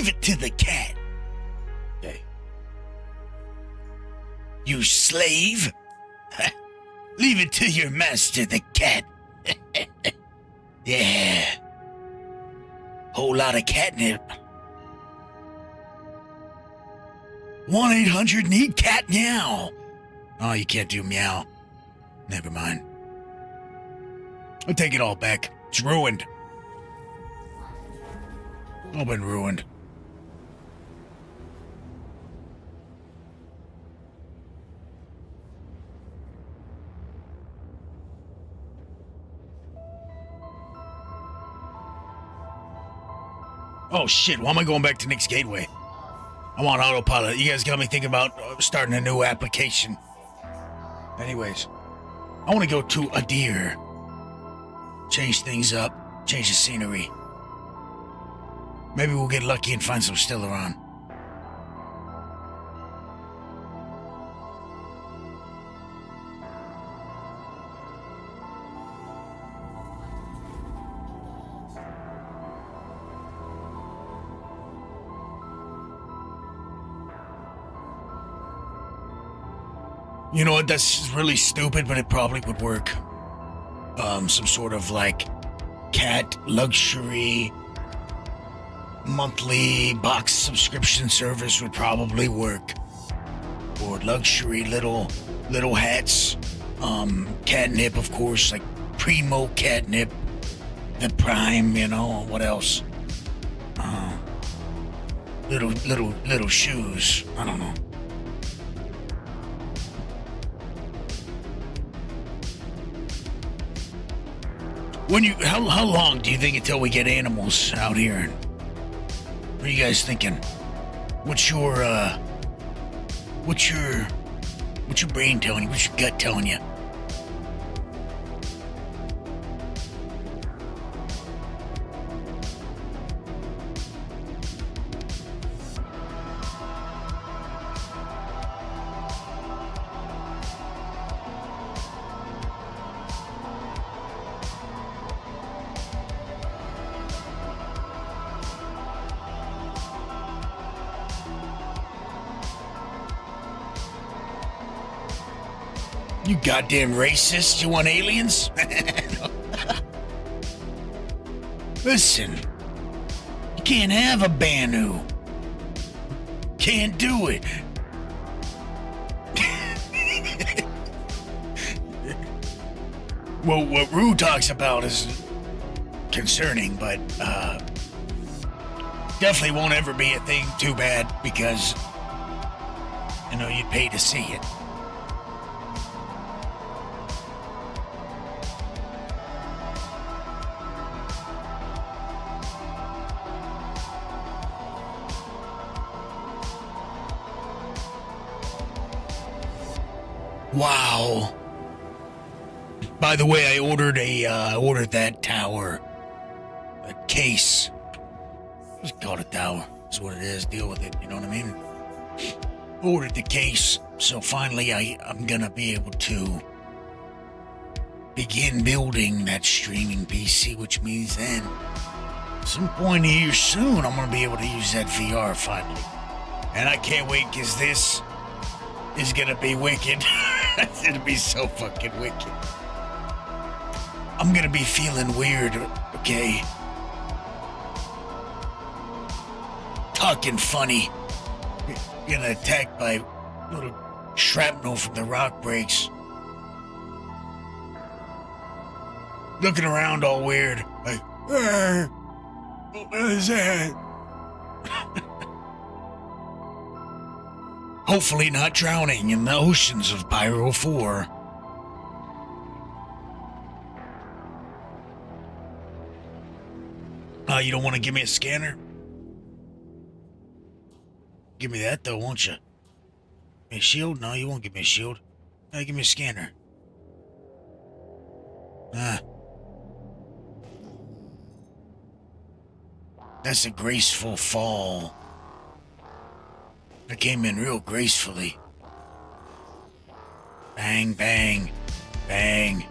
S1: Leave it to the cat. Okay. You slave. Leave it to your master, the cat. Yeah. Whole lot of catnip. 1-800-NEED-CAT meow. Oh, you can't do meow. Never mind. I'll take it all back. It's ruined. All been ruined. Oh shit, why am I going back to Nick's Gateway? I'm on autopilot. You guys got me thinking about starting a new application. Anyways, I want to go to a deer. Change things up. Change the scenery. Maybe we'll get lucky and find some Stellaron. You know what, that's really stupid, but it probably would work. Some sort of like cat luxury monthly box subscription service would probably work. Or luxury little hats. Catnip, of course, like primo catnip. The prime, you know, what else? Little shoes. I don't know. How long do you think until we get animals out here? What are you guys thinking? What's your brain telling you? What's your gut telling you? You goddamn racist, you want aliens? Listen, you can't have a Banu. Can't do it. Well, what Rue talks about is concerning, but definitely won't ever be a thing too bad because, you know, you'd pay to see it. Wow. By the way, I ordered that tower. A case. Just call it a tower. That's what it is. Deal with it. You know what I mean? Ordered the case. So finally I'm gonna be able to begin building that streaming PC, which means then at some point here soon I'm gonna be able to use that VR finally. And I can't wait because this is gonna be wicked. It's gonna be so fucking wicked. I'm gonna be feeling weird, okay? Talking funny. Getting attacked by little shrapnel from the rock breaks. Looking around all weird. Like, what is that? Hopefully not drowning in the oceans of Pyro 4. You don't want to give me a scanner? Give me that though, won't you? A shield? No, you won't give me a shield. No, give me a scanner. That's a graceful fall. I came in real gracefully. Bang, bang, bang.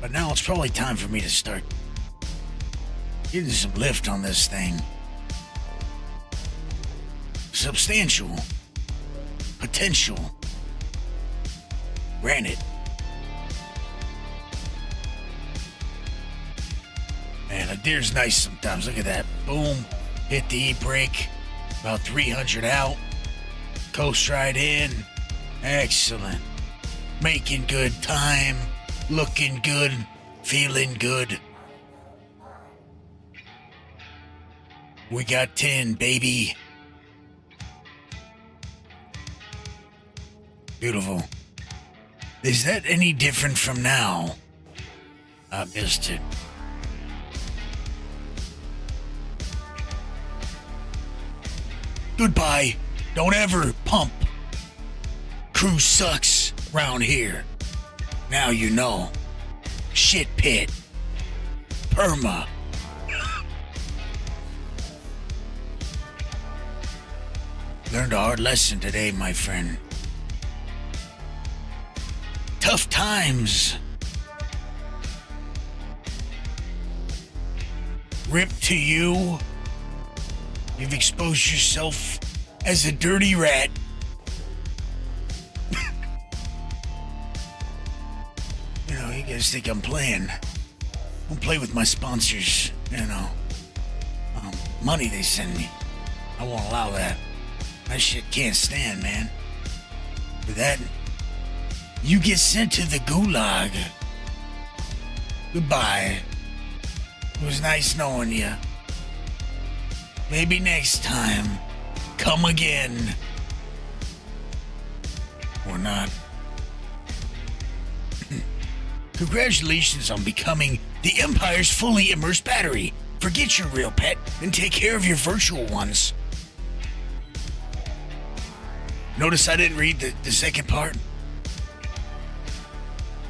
S1: But now it's probably time for me to start getting some lift on this thing. substantial potential. Granted. Man, a deer's nice sometimes. Look at that. Boom. Hit the e-brake. About 300 out. Coast right in. Excellent. Making good time. Looking good. Feeling good. We got 10, baby. Beautiful. Is that any different from now? I missed it. Goodbye. Don't ever pump. Crew sucks round here. Now you know. Shit pit. Perma. Learned a hard lesson today, my friend. Tough times. Rip to you. You've exposed yourself as a dirty rat. You know, you guys think I'm playing. I don't play with my sponsors, you know. Money they send me. I won't allow that. That shit can't stand, man. For that, you get sent to the gulag. Goodbye. It was nice knowing you. Maybe next time, come again. Or not. Congratulations on becoming the Empire's fully immersed battery. Forget your real pet and take care of your virtual ones. Notice I didn't read the second part?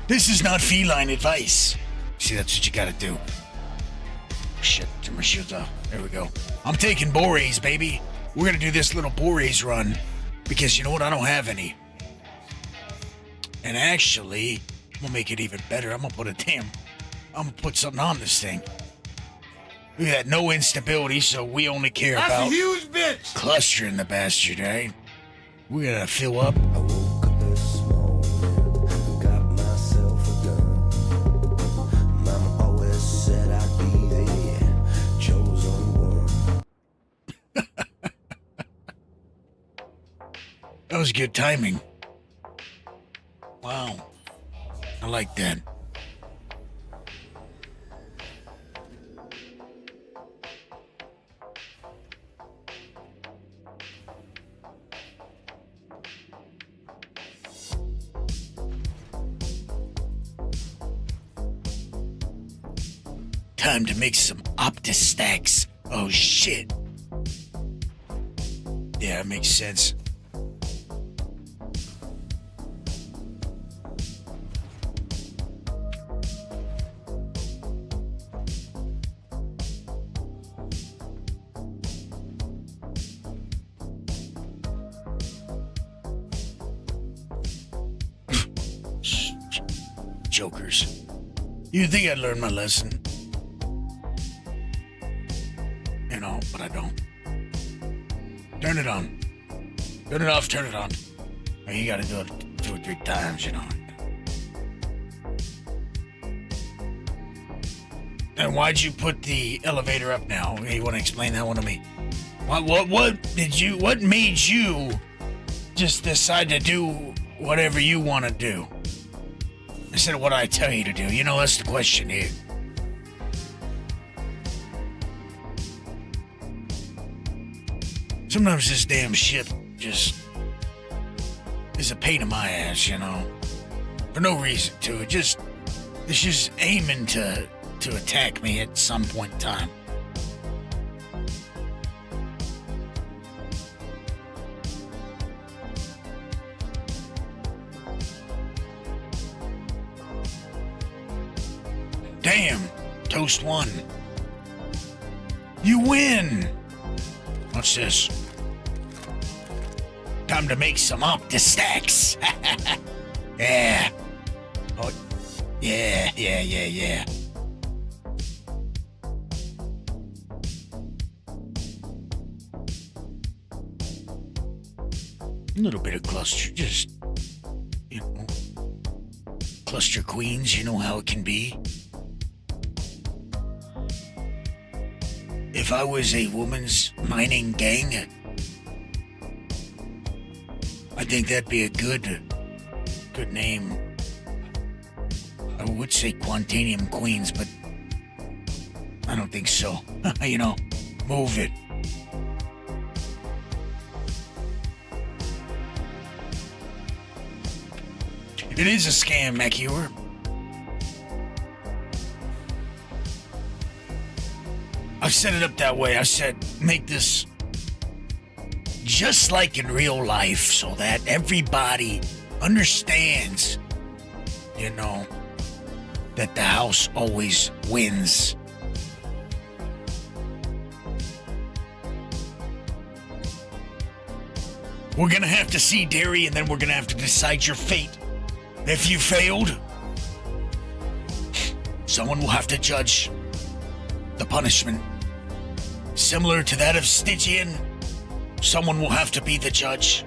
S1: This is not feline advice. See, that's what you gotta do. Shit, turn my shields off. There we go. I'm taking Borays, baby. We're gonna do this little Borays run. Because you know what? I don't have any. And actually, I'm gonna make it even better. I'm gonna put something on this thing. We got no instability, so we only care
S2: That's
S1: about
S2: a huge bitch.
S1: Clustering the bastard, right? We're gonna fill up.
S3: I woke up this morning, got myself a gun. Mama always said I'd be the chosen one.
S1: That was good timing. Wow. I like that. Time to make some optistacks. Oh shit. Yeah, it makes sense. Jokers. You'd think I'd learn my lesson. You know, but I don't. Turn it on. Turn it off, turn it on. Well, you gotta do it 2 or 3 times, you know. And why'd you put the elevator up now? You wanna explain that one to me? What made you just decide to do whatever you wanna do? Instead of what I tell you to do. You know, that's the question here. Sometimes this damn ship just is a pain in my ass, you know. For no reason to. It's just aiming to attack me at some point in time. Damn, Toast won. You win. What's this? Time to make some optistacks. Yeah. Oh, yeah. little bit of cluster, just, cluster queens, you know how it can be. If I was a woman's mining gang, I think that'd be a good name. I would say Quantanium Queens, but I don't think so. Move it. It is a scam, Macior. I set it up that way. I said, make this just like in real life so that everybody understands, that the house always wins. We're gonna have to see Derry, and then we're gonna have to decide your fate. If you failed, someone will have to judge the punishment. Similar to that of Stygian, someone will have to be the judge.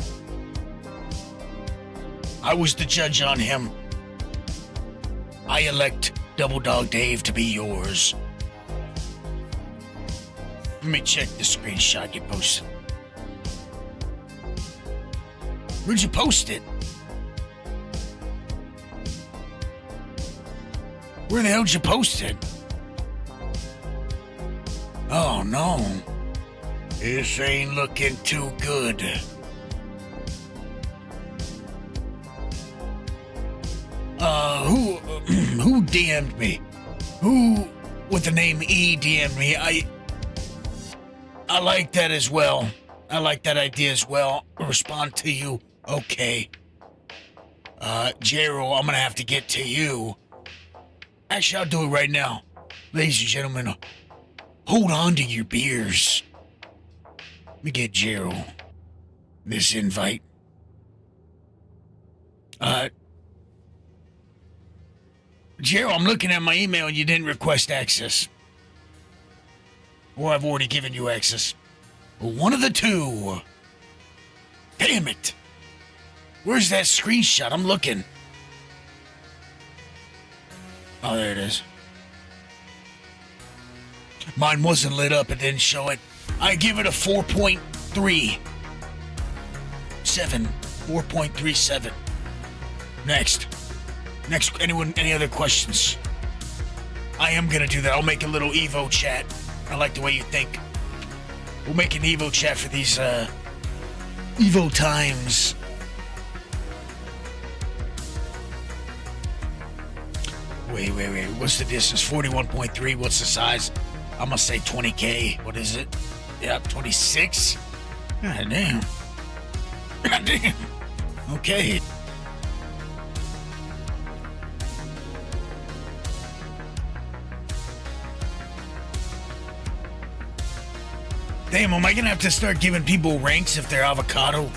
S1: I was the judge on him. I elect Double Dog Dave to be yours. Let me check the screenshot you posted. Where'd you post it? Where the hell did you post it? Oh no. This ain't looking too good. Who DM'd me? Who with the name E DM'd me? I like that as well. I like that idea as well. I'll respond to you. Okay. Jero, I'm gonna have to get to you. Actually, I'll do it right now. Ladies and gentlemen, hold on to your beers. Let me get Jero this invite. Jero, I'm looking at my email and you didn't request access. Or I've already given you access. One of the two. Damn it. Where's that screenshot? I'm looking. Oh, there it is. Mine wasn't lit up. It didn't show it. I give it a 4.37. 4.37. Next, any other questions? I am gonna do that. I'll make a little Evo chat. I like the way you think. We'll make an Evo chat for these, Evo times. Wait. What's the distance? 41.3. What's the size? I'm gonna say 20K. What is it? Yeah, 26? God damn. God damn. Okay. Damn, am I gonna have to start giving people ranks if they're avocado?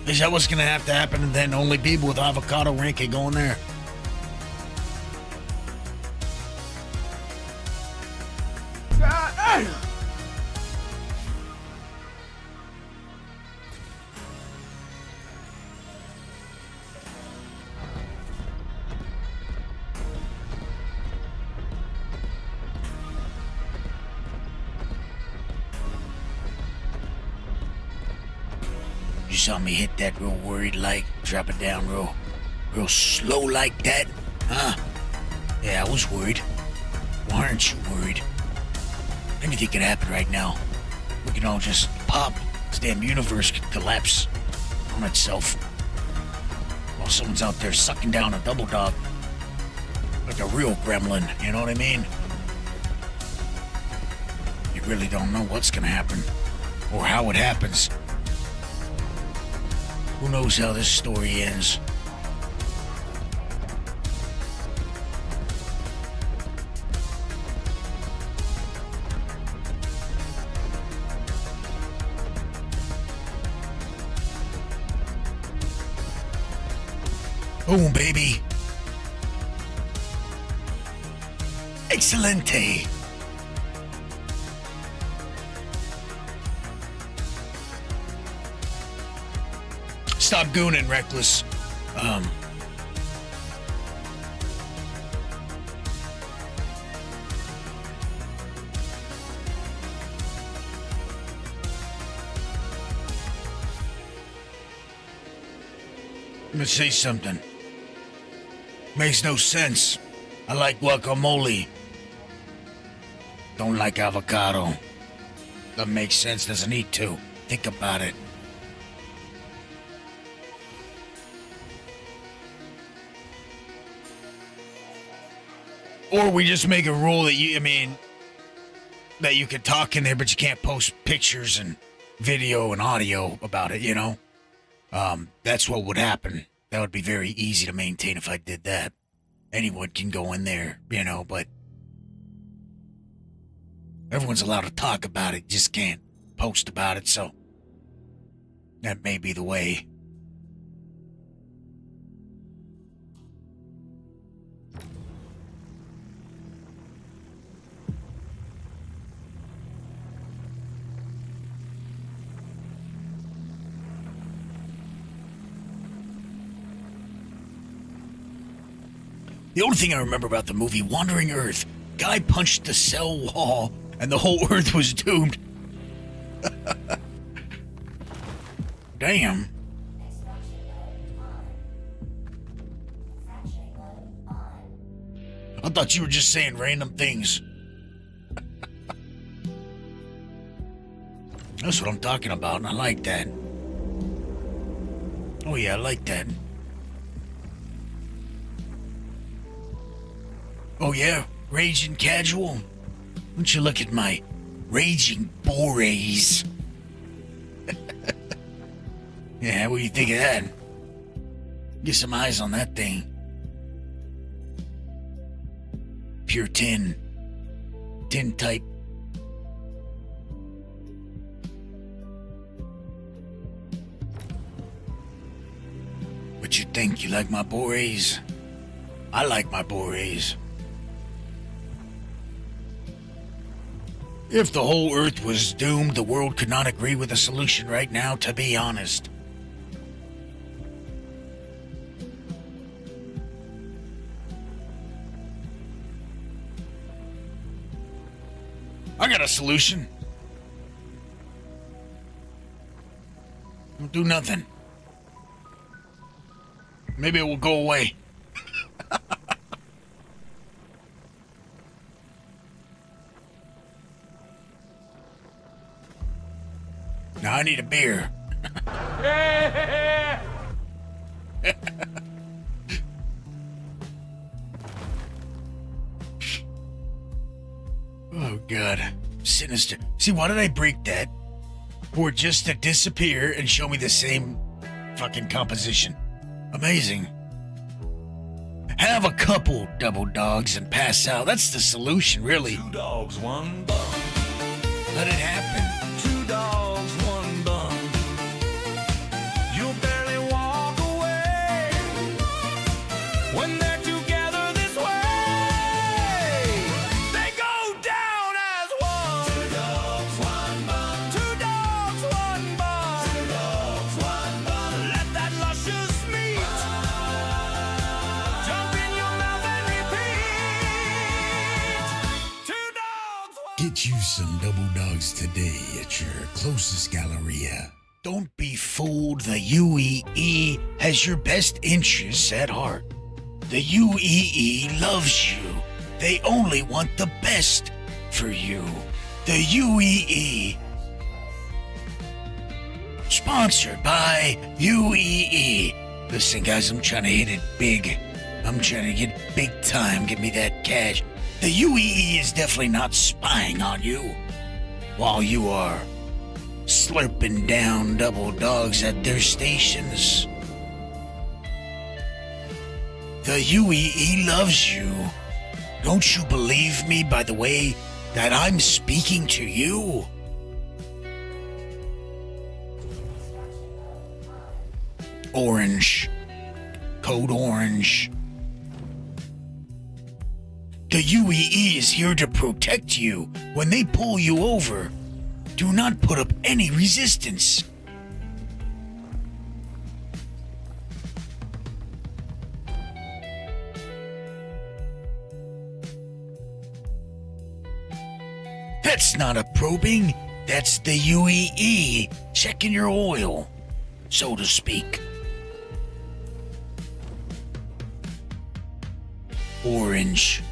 S1: Is that what's gonna have to happen, and then only people with avocado rank can go in there? You saw me hit that real worried like, drop it down real slow like that, huh? Yeah, I was worried. Why aren't you worried? Anything could happen right now. We can all just pop. This damn universe could collapse on itself. While someone's out there sucking down a double dog. Like a real gremlin, you know what I mean? You really don't know what's gonna happen. Or how it happens. Who knows how this story ends? Boom, baby. Excelente. Stop gooning, Reckless. Let me say something. Makes no sense. I like guacamole. Don't like avocado. Doesn't make sense, doesn't need to. Think about it. Or we just make a rule that that you can talk in there, but you can't post pictures and video and audio about it, you know? That's what would happen. That would be very easy to maintain if I did that. Anyone can go in there, you know, but everyone's allowed to talk about it, just can't post about it, so that may be the way. The only thing I remember about the movie Wandering Earth, guy punched the cell wall and the whole Earth was doomed. Damn. I thought you were just saying random things. That's what I'm talking about, and I like that. Oh yeah, I like that. Oh yeah, raging casual? Why don't you look at my raging bores? Yeah, what do you think of that? Get some eyes on that thing. Pure tin. Tin type. What you think? You like my bores? I like my bores. If the whole Earth was doomed, the world could not agree with a solution right now, to be honest. I got a solution. Don't do nothing. Maybe it will go away. Now I need a beer. Oh, God. Sinister. See, why did I break that? For just to disappear and show me the same fucking composition. Amazing. Have a couple double dogs and pass out. That's the solution, really.
S2: 2 dogs, 1 bun.
S1: Let it happen.
S2: 2 dogs, 1 bun. You'll barely walk away when they're together this way. They go down as one. 2 dogs, 1 bun. 2 dogs, 1 bun. 2 dogs, 1 bun. Let that luscious meat jump in your mouth and repeat. 2 dogs, 1
S1: Get you some double dogs today at your closest Galleria. Don't be fooled. The UEE has your best interests at heart. The UEE loves you. They only want the best for you. The UEE. Sponsored by UEE. Listen, guys, I'm trying to hit it big. I'm trying to get big time. Give me that cash. The UEE is definitely not spying on you while you are slurping down double dogs at their stations. The UEE loves you. Don't you believe me by the way that I'm speaking to you? Orange. Code Orange. The UEE is here to protect you. When they pull you over, do not put up any resistance. That's not a probing. That's the UEE checking your oil, so to speak. Orange.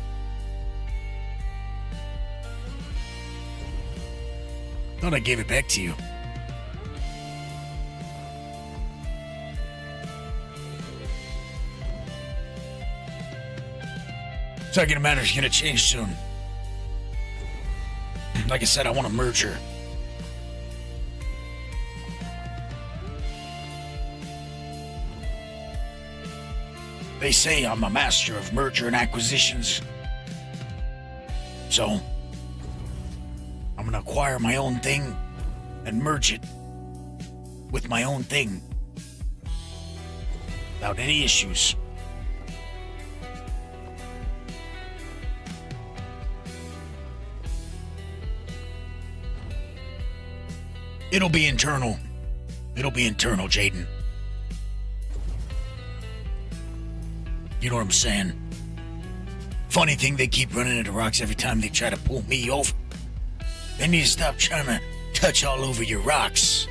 S1: Thought I gave it back to you. It's not gonna matter, it's gonna change soon. Like I said, I want a merger. They say I'm a master of merger and acquisitions. So, I'm gonna acquire my own thing and merge it with my own thing without any issues. It'll be internal. It'll be internal, Jaden. You know what I'm saying? Funny thing, they keep running into rocks every time they try to pull me over. They need to stop trying to touch all over your rocks.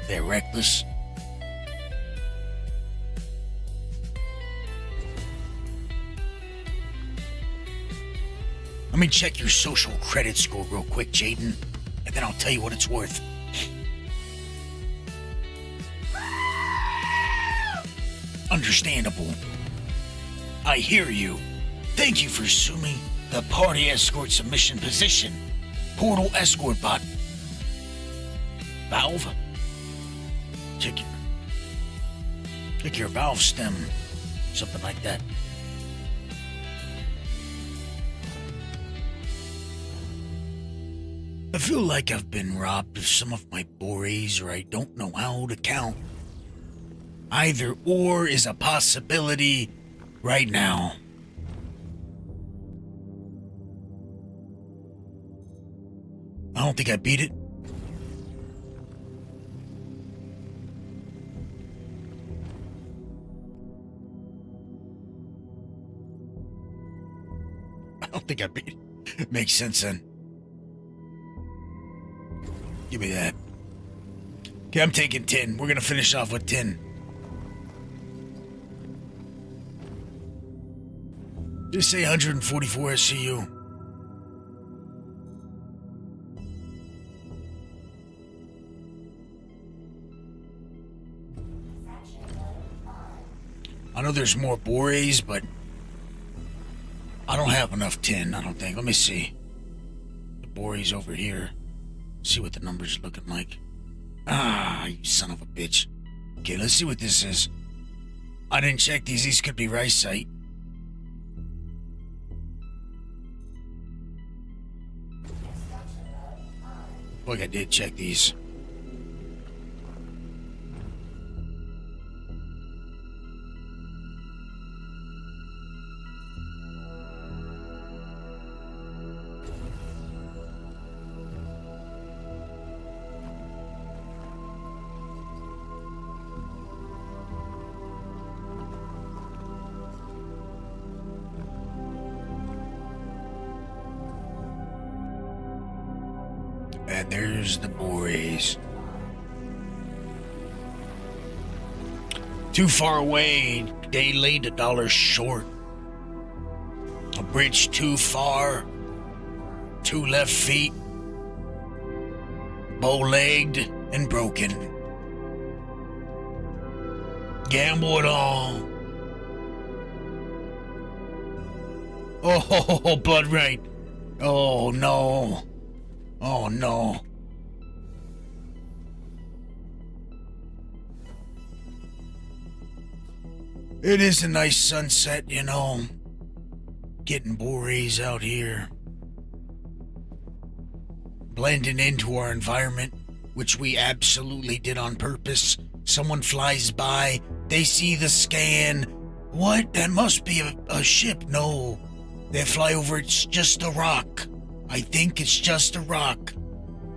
S1: They're reckless. Let me check your social credit score real quick, Jaden, and then I'll tell you what it's worth. Understandable. I hear you. Thank you for assuming the party escort submission position. Portal escort bot. Valve? Check your valve stem. Something like that. I feel like I've been robbed of some of my bores, or I don't know how to count. Either or is a possibility right now. I don't think I beat it. I don't think I beat it. Makes sense then. Give me that. Okay, I'm taking 10. We're gonna finish off with 10. Just say 144 SCU. I know there's more bores, but I don't have enough 10, I don't think. Let me see. The bores over here. See what the number's looking like. Ah, you son of a bitch. Okay, let's see what this is. I didn't check these. These could be rice site. Look, I did check these. And there's the boys. Too far away, day late, $1 short. A bridge too far, 2 left feet, bow-legged and broken. Gamble it all. Oh, blood right. Oh, no. Oh, no. It is a nice sunset, you know. Getting bores out here. Blending into our environment, which we absolutely did on purpose. Someone flies by, they see the scan. What? That must be a ship. No. They fly over, it's just a rock. I think it's just a rock.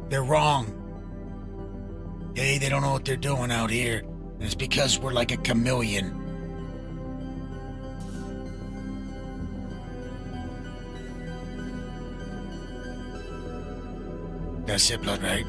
S1: They're wrong. Okay, they don't know what they're doing out here. And it's because we're like a chameleon. That's it, blood, right?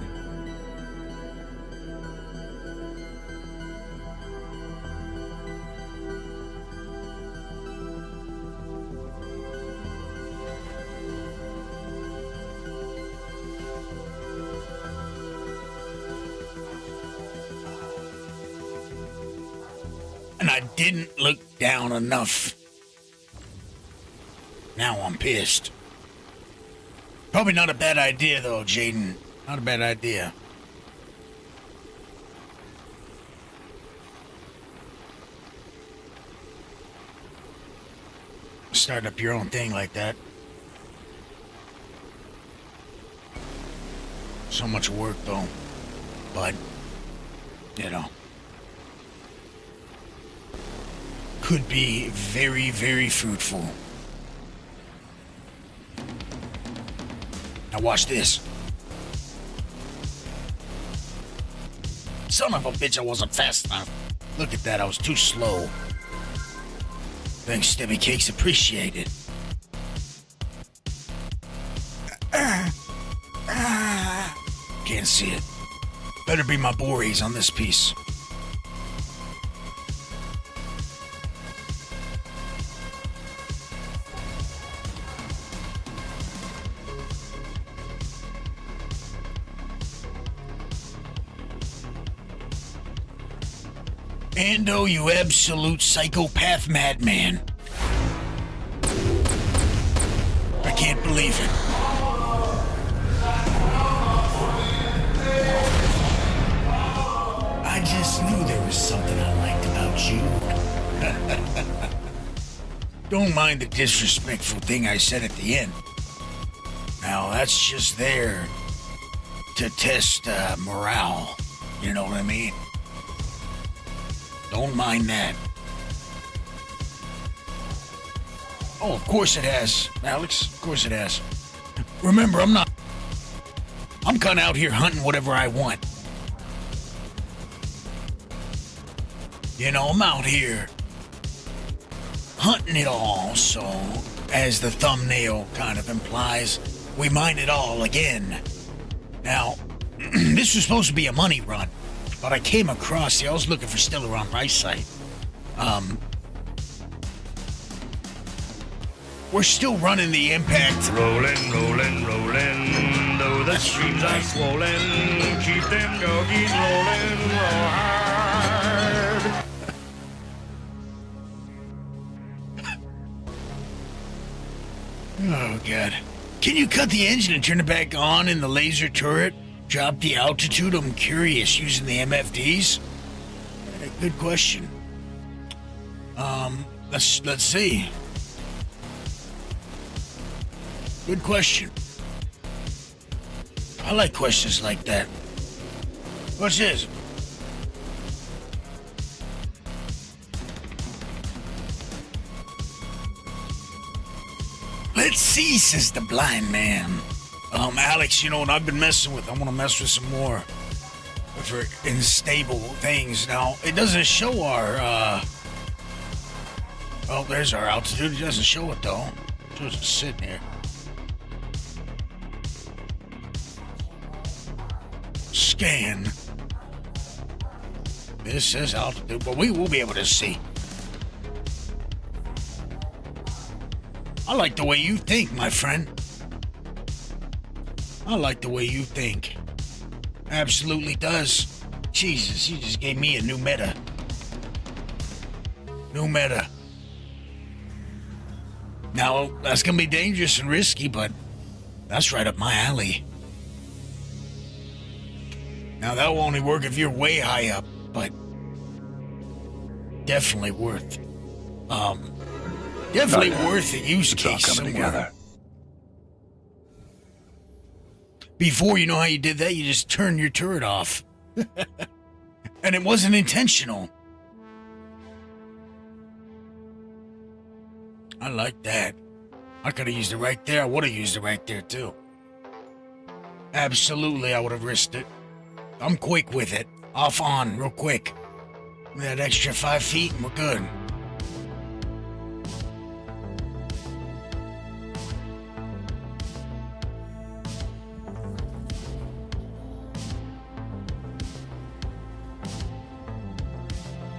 S1: And I didn't look down enough. Now I'm pissed. Probably not a bad idea, though, Jaden. Not a bad idea. Starting up your own thing like that. So much work, though. But, you know. Could be very, very fruitful. Now watch this. Son of a bitch, I wasn't fast enough. Look at that, I was too slow. Thanks, Stubby Cakes, appreciate it. Can't see it. Better be my Borees on this piece. Ando, you absolute psychopath madman. I can't believe it. I just knew there was something I liked about you. Don't mind the disrespectful thing I said at the end. Now, that's just there to test morale. You know what I mean? Don't mind that. Oh, of course it has, Alex. Of course it has. Remember, I'm kind of out here hunting whatever I want. You know, I'm out here hunting it all, so, as the thumbnail kind of implies, we mine it all again. Now, this was supposed to be a money run. But I came across, I was looking for Stiller on my site. We're still running the impact.
S2: Rolling, rolling, rolling, though the streams are swollen, keep them doggies rolling hard.
S1: Oh, God. Can you cut the engine and turn it back on in the laser turret? Drop the altitude? I'm curious, using the MFDs? Good question. Let's see. Good question. I like questions like that. What's this? Let's see, says the blind man. Alex, you know what I've been messing with? I want to mess with some more for unstable things. Now, it doesn't show our, oh, there's our altitude. It doesn't show it, though. It shows it sitting here. Scan. This says altitude, but we will be able to see. I like the way you think, my friend. I like the way you think. Absolutely does. Jesus, you just gave me a new meta. New meta. Now, that's gonna be dangerous and risky, but that's right up my alley. Now, that will only work if you're way high up, but definitely worth, definitely worth a use case
S4: all coming
S1: somewhere.
S4: together.
S1: Before, you know how you did that? You just turned your turret off. And it wasn't intentional. I like that. I could have used it right there. I would have used it right there, too. Absolutely, I would have risked it. I'm quick with it. Off on, real quick. That extra 5 feet, and we're good.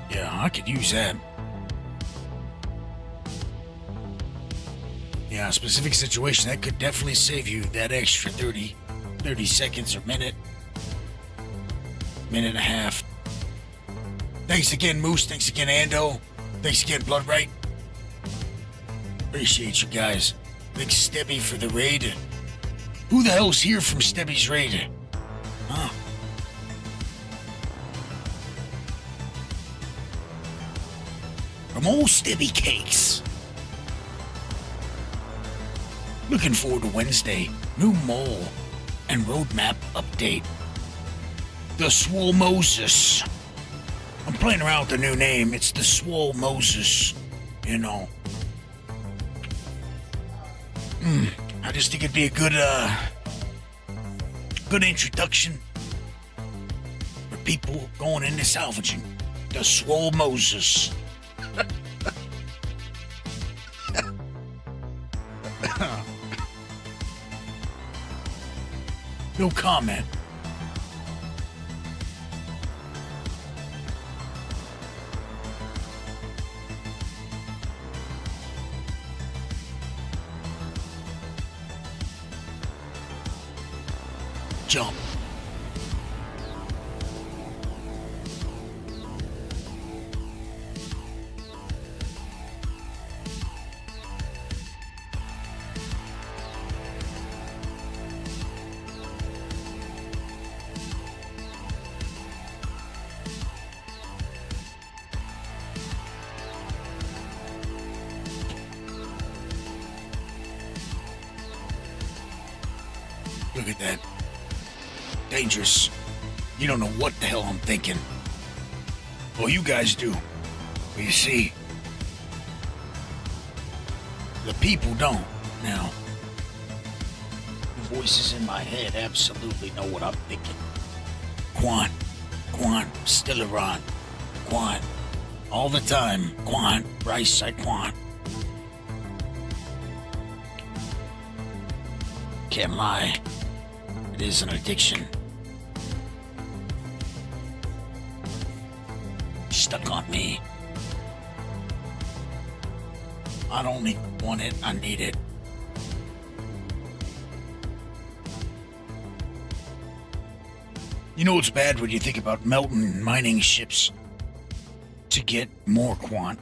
S1: Yeah, I could use that. Yeah, specific situation, that could definitely save you that extra 30 seconds or minute and a half. Thanks again, Moose. Thanks again, Ando. Thanks again, Bloodbright. Appreciate you guys. Thanks, Stebby, for the raid. Who the hell's here from Stebby's raid? Huh? From old Stebby Cakes. Looking forward to Wednesday. New mole and roadmap update. The Swole Moses. I'm playing around with the new name. It's the Swole Moses. You know. I just think it'd be a good introduction for people going into salvaging. The Swole Moses. No comment. Jump. Look at that. Dangerous. You don't know what the hell I'm thinking. Well, you guys do. Well, you see, the people don't now. The voices in my head absolutely know what I'm thinking. Quant, still around. Quant, all the time. Quant, right side Quant. Can't lie. It is an addiction. Stuck on me. I don't only want it, I need it. You know what's bad when you think about melting mining ships to get more quant?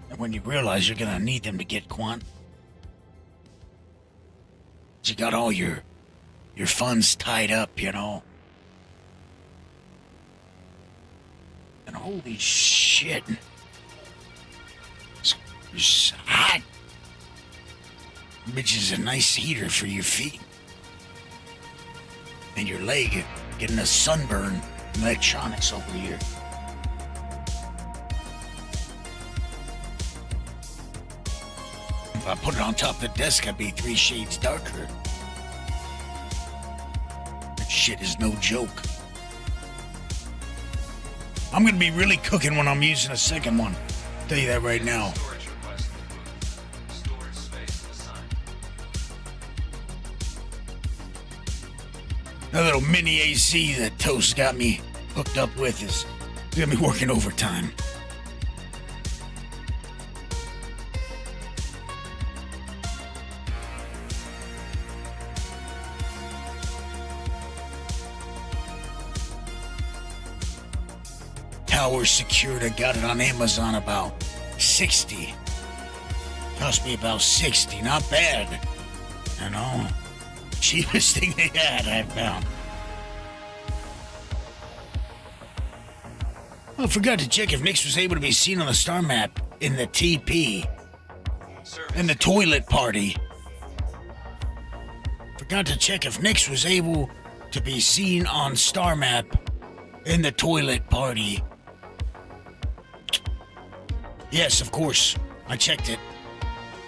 S1: And when you realize you're gonna need them to get quant, you got all your funds tied up, you know. And holy shit. It's hot. Bitch is a nice heater for your feet. And your leg getting a sunburn. Electronics over here. If I put it on top of the desk, I'd be 3 shades darker. That shit is no joke. I'm gonna be really cooking when I'm using a second one. I'll tell you that right now. That little mini AC that Toast got me hooked up with is gonna be working overtime. Tower secured. I got it on Amazon about 60. Cost me about 60. Not bad. You know, cheapest thing they had, I found. I forgot to check if Nix was able to be seen on the star map in the TP. In the toilet party. Forgot to check if Nix was able to be seen on star map in the toilet party. Yes, of course. I checked it.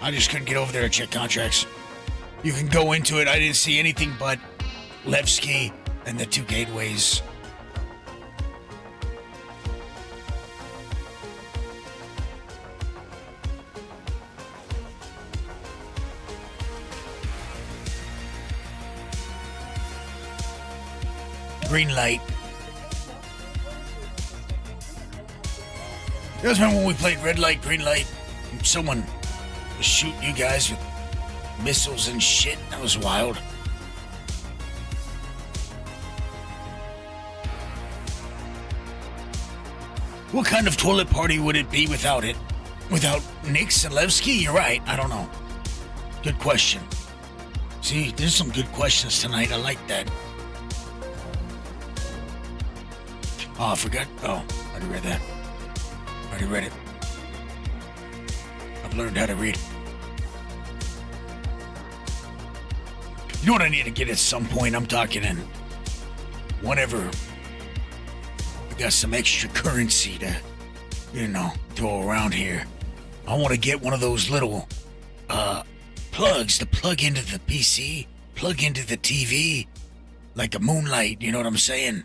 S1: I just couldn't get over there to check contracts. You can go into it. I didn't see anything but Levski and the 2 gateways. Green light. You guys remember when we played red light, green light? And someone was shooting you guys with missiles and shit? That was wild. What kind of toilet party would it be without it? Without Nix and Levski? You're right. I don't know. Good question. See, there's some good questions tonight. I like that. Oh, I forgot. Oh, I already read that. Already read it. I've learned how to read. You know what I need to get at some point? I'm talking in whenever I got some extra currency to, throw around here. I want to get one of those little plugs to plug into the PC, plug into the TV, like a moonlight, you know what I'm saying?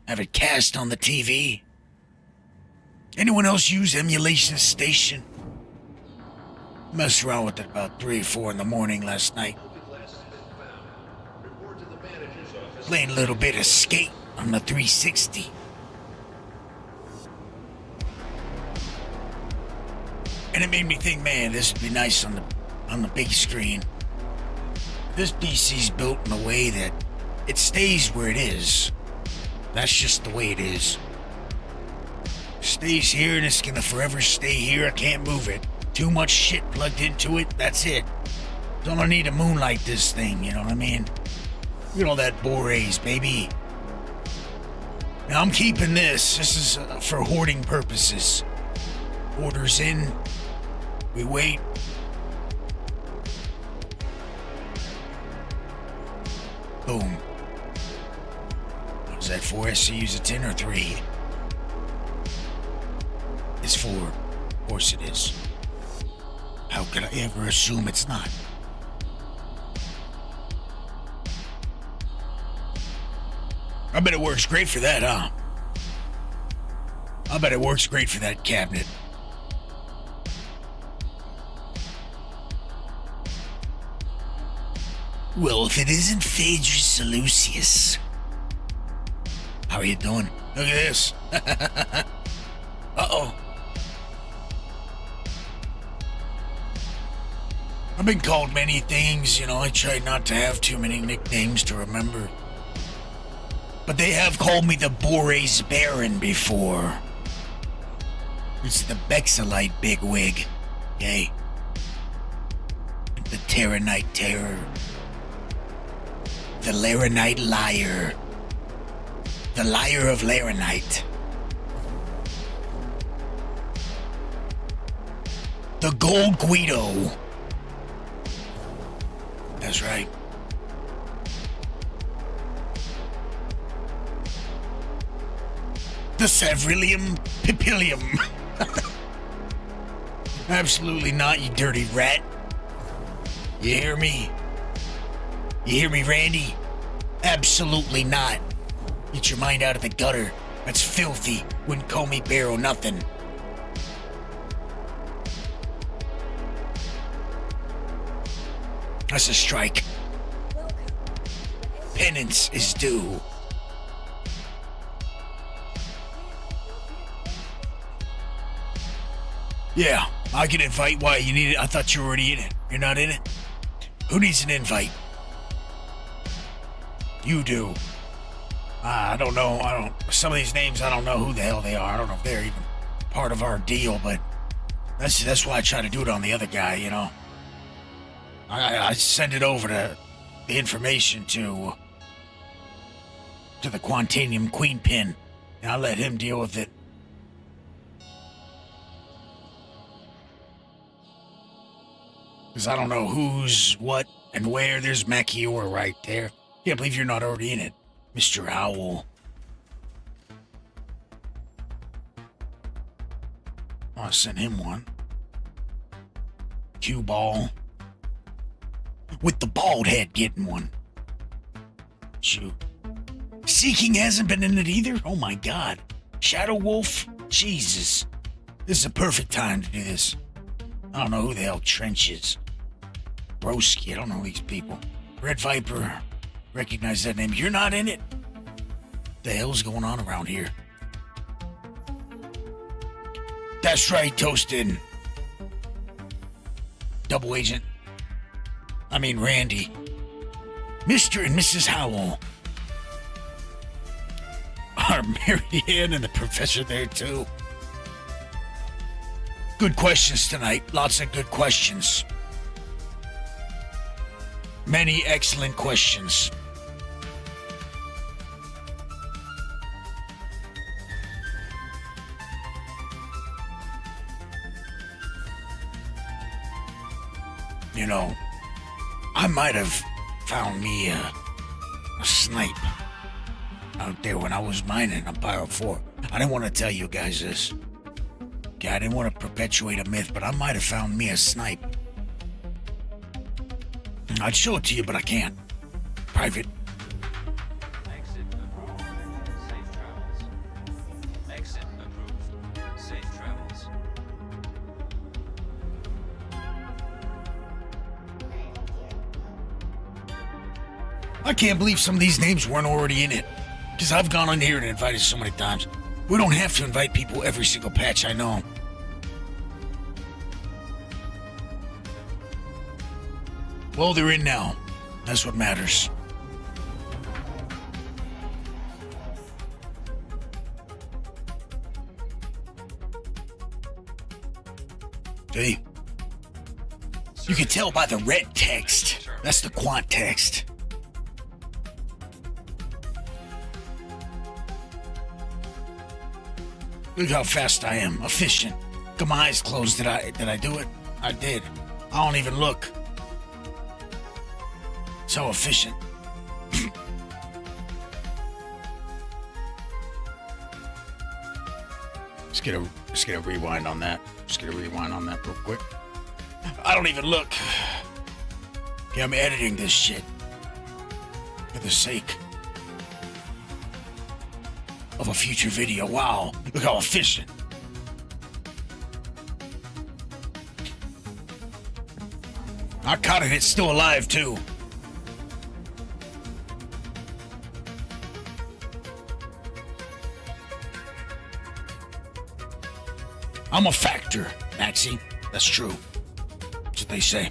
S1: Have it cast on the TV. Anyone else use Emulation Station? Messed around with it about 3 or 4 in the morning last night. Playing a little bit of Skate on the 360. And it made me think, man, this would be nice on the big screen. This PC's built in a way that it stays where it is. That's just the way it is. Stays here and it's gonna forever stay here. I can't move it. Too much shit plugged into it, that's it. Don't need to moonlight this thing, you know what I mean? You know that Borays, baby. Now I'm keeping this. This is for hoarding purposes. Orders in. We wait. Boom. Is that 4 SCUs a 10 or 3? It's 4. Of course it is. How could I ever assume it's not? I bet it works great for that, huh? I bet it works great for that cabinet. Well, if it isn't Phaedrus Seleucus. How are you doing? Look at this. Uh-oh. I've been called many things, I try not to have too many nicknames to remember. But they have called me the Borays Baron before. It's the Bexalite bigwig. Yay. The Terranite Terror. The Laranite Liar. The Liar of Laranite. The Gold Guido. That's right. The Savrilium Pipilium. Absolutely not, you dirty rat. You hear me? You hear me, Randy? Absolutely not. Get your mind out of the gutter. That's filthy. Wouldn't call me Pyro nothing. That's a strike. Penance is due. Yeah, I can invite. Why, you need it? I thought you were already in it. You're not in it? Who needs an invite? You do. I don't know. Some of these names, I don't know who the hell they are. I don't know if they're even part of our deal, but that's why I try to do it on the other guy, I send it over to the information to the Quantanium Queen Pin, and I let him deal with it. Because I don't know who's, what, and where. There's Machior right there. Can't believe you're not already in it, Mr. Owl. I'll send him one. cue ball. With the bald head getting one. Shoot. Seeking hasn't been in it either? Oh my god. Shadow Wolf? Jesus. This is a perfect time to do this. I don't know who the hell Trench is. Broski, I don't know these people. Red Viper. Recognize that name. You're not in it? The hell's going on around here? That's right, Toasted. Double Agent. I mean Randy. Mr. and Mrs. Howell. Are Mary Ann and the professor there too? Good questions tonight. Lots of good questions. Many excellent questions. You know, I might have found me a snipe out there when I was mining on Pyro 4. I didn't want to tell you guys this. Okay, I didn't want to perpetuate a myth, but I might have found me a snipe. I'd show it to you, but I can't. Private.
S4: Exit approved. Safe travels. Exit approved. Safe travels.
S1: I can't believe some of these names weren't already in it. Because I've gone on here and invited so many times. We don't have to invite people every single patch, I know. Well, they're in now. That's what matters. See? You can tell by the red text. That's the quant text. Look how fast I am. Efficient. Got my eyes closed. Did I do it? I did. I don't even look. So efficient. Let's get a rewind on that. Just get a rewind on that real quick. I don't even look. Yeah, I'm editing this shit. For the sake of a future video. Wow, look how efficient. I caught it, it's still alive too. I'm a factor, Maxie. That's true. That's what they say.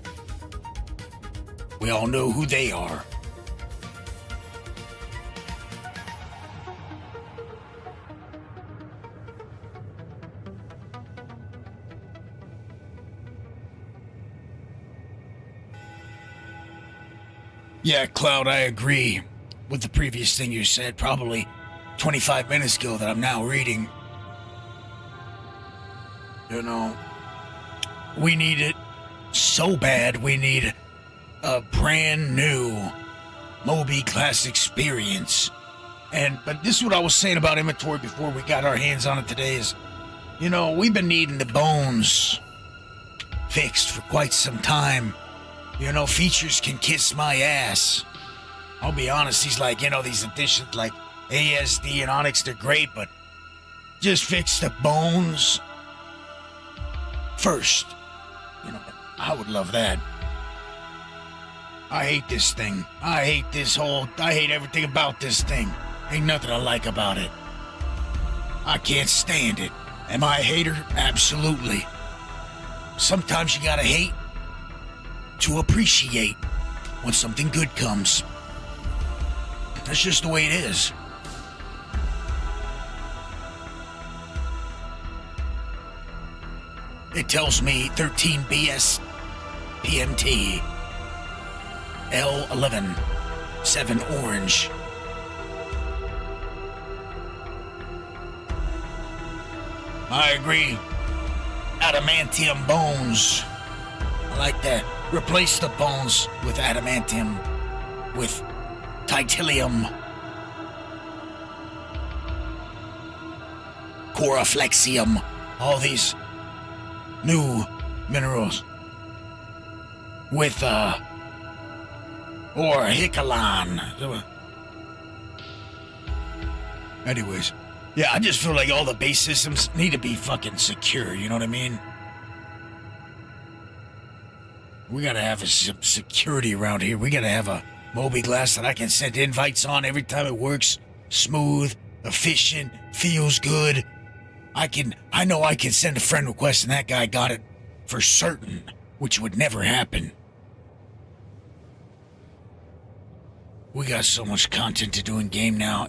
S1: We all know who they are. Yeah, Cloud, I agree with the previous thing you said, probably 25 minutes ago that I'm now reading. You know, we need it so bad. We need a brand new Moby class experience. But this is what I was saying about inventory before we got our hands on it today is, you know, we've been needing the bones fixed for quite some time. You know, features can kiss my ass. I'll be honest, he's like, you know, these additions like ASD and Onyx, they're great, but just fix the bones first. You know, I would love that. I hate this thing. I hate everything about this thing. Ain't nothing I like about it. I can't stand it. Am I a hater? Absolutely. Sometimes you gotta hate to appreciate when something good comes. That's just the way it is. It tells me 13 BS PMT L11 7 orange. I agree. Adamantium bones. I like that. Replace the bones with adamantium, with titanium, coraflexium, all these new minerals. with or Hikalan. Anyways, yeah, I just feel like all the base systems need to be fucking secure, you know what I mean? We gotta have some security around here. We gotta have a Moby Glass that I can send invites on every time it works. Smooth, efficient, feels good. I know I can send a friend request and that guy got it for certain, which would never happen. We got so much content to do in game now.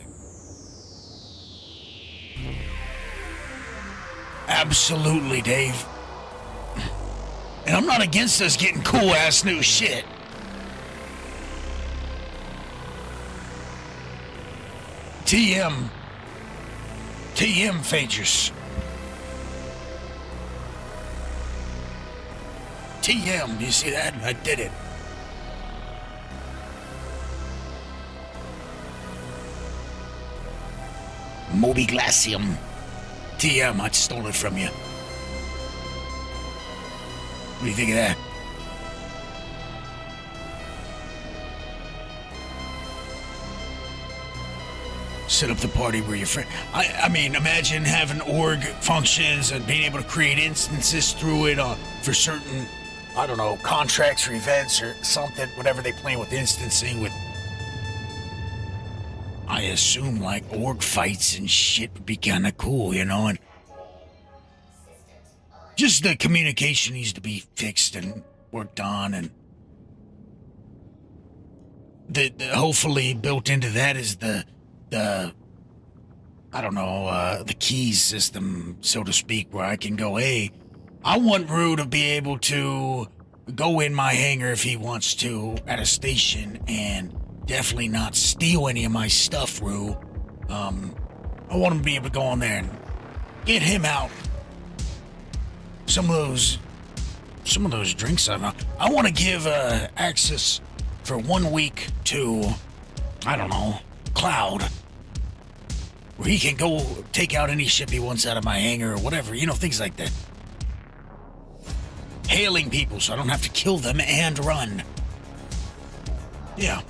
S1: Absolutely, Dave. And I'm not against us getting cool-ass new shit. TM Phagers. TM, you see that? I did it. Moby Glacium. TM, I stole it from you. What do you think of that? Set up the party where your friend... I mean, imagine having org functions and being able to create instances through it for certain, I don't know, contracts or events or something, whatever they plan with instancing with... I assume, like, org fights and shit would be kind of cool, you know, and... Just the communication needs to be fixed and worked on, and... The hopefully built into that is the I don't know, the keys system, so to speak, where I can go, hey, I want Rue to be able to go in my hangar if he wants to at a station and definitely not steal any of my stuff, Rue. I want him to be able to go on there and get him out. Some of those drinks I want to give access for 1 week to, I don't know, Cloud, where he can go take out any ship he wants out of my hangar or whatever, you know, things like that. Hailing people so I don't have to kill them and run. Yeah,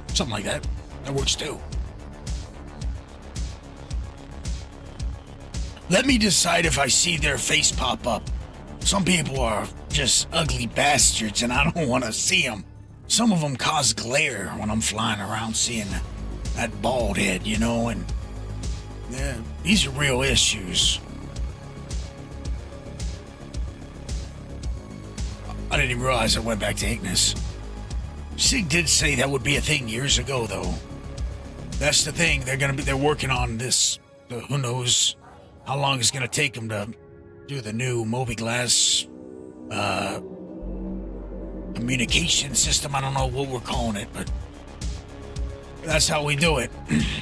S1: something like that. That works too. Let me decide if I see their face pop up. Some people are just ugly bastards and I don't want to see them. Some of them cause glare when I'm flying around seeing that bald head, you know, and yeah, these are real issues. I didn't even realize I went back to Ignis. Sig did say that would be a thing years ago, though. That's the thing. They're working on this. Who knows how long it's gonna take them to do the new Moby Glass communication system. I don't know what we're calling it, but that's how we do it.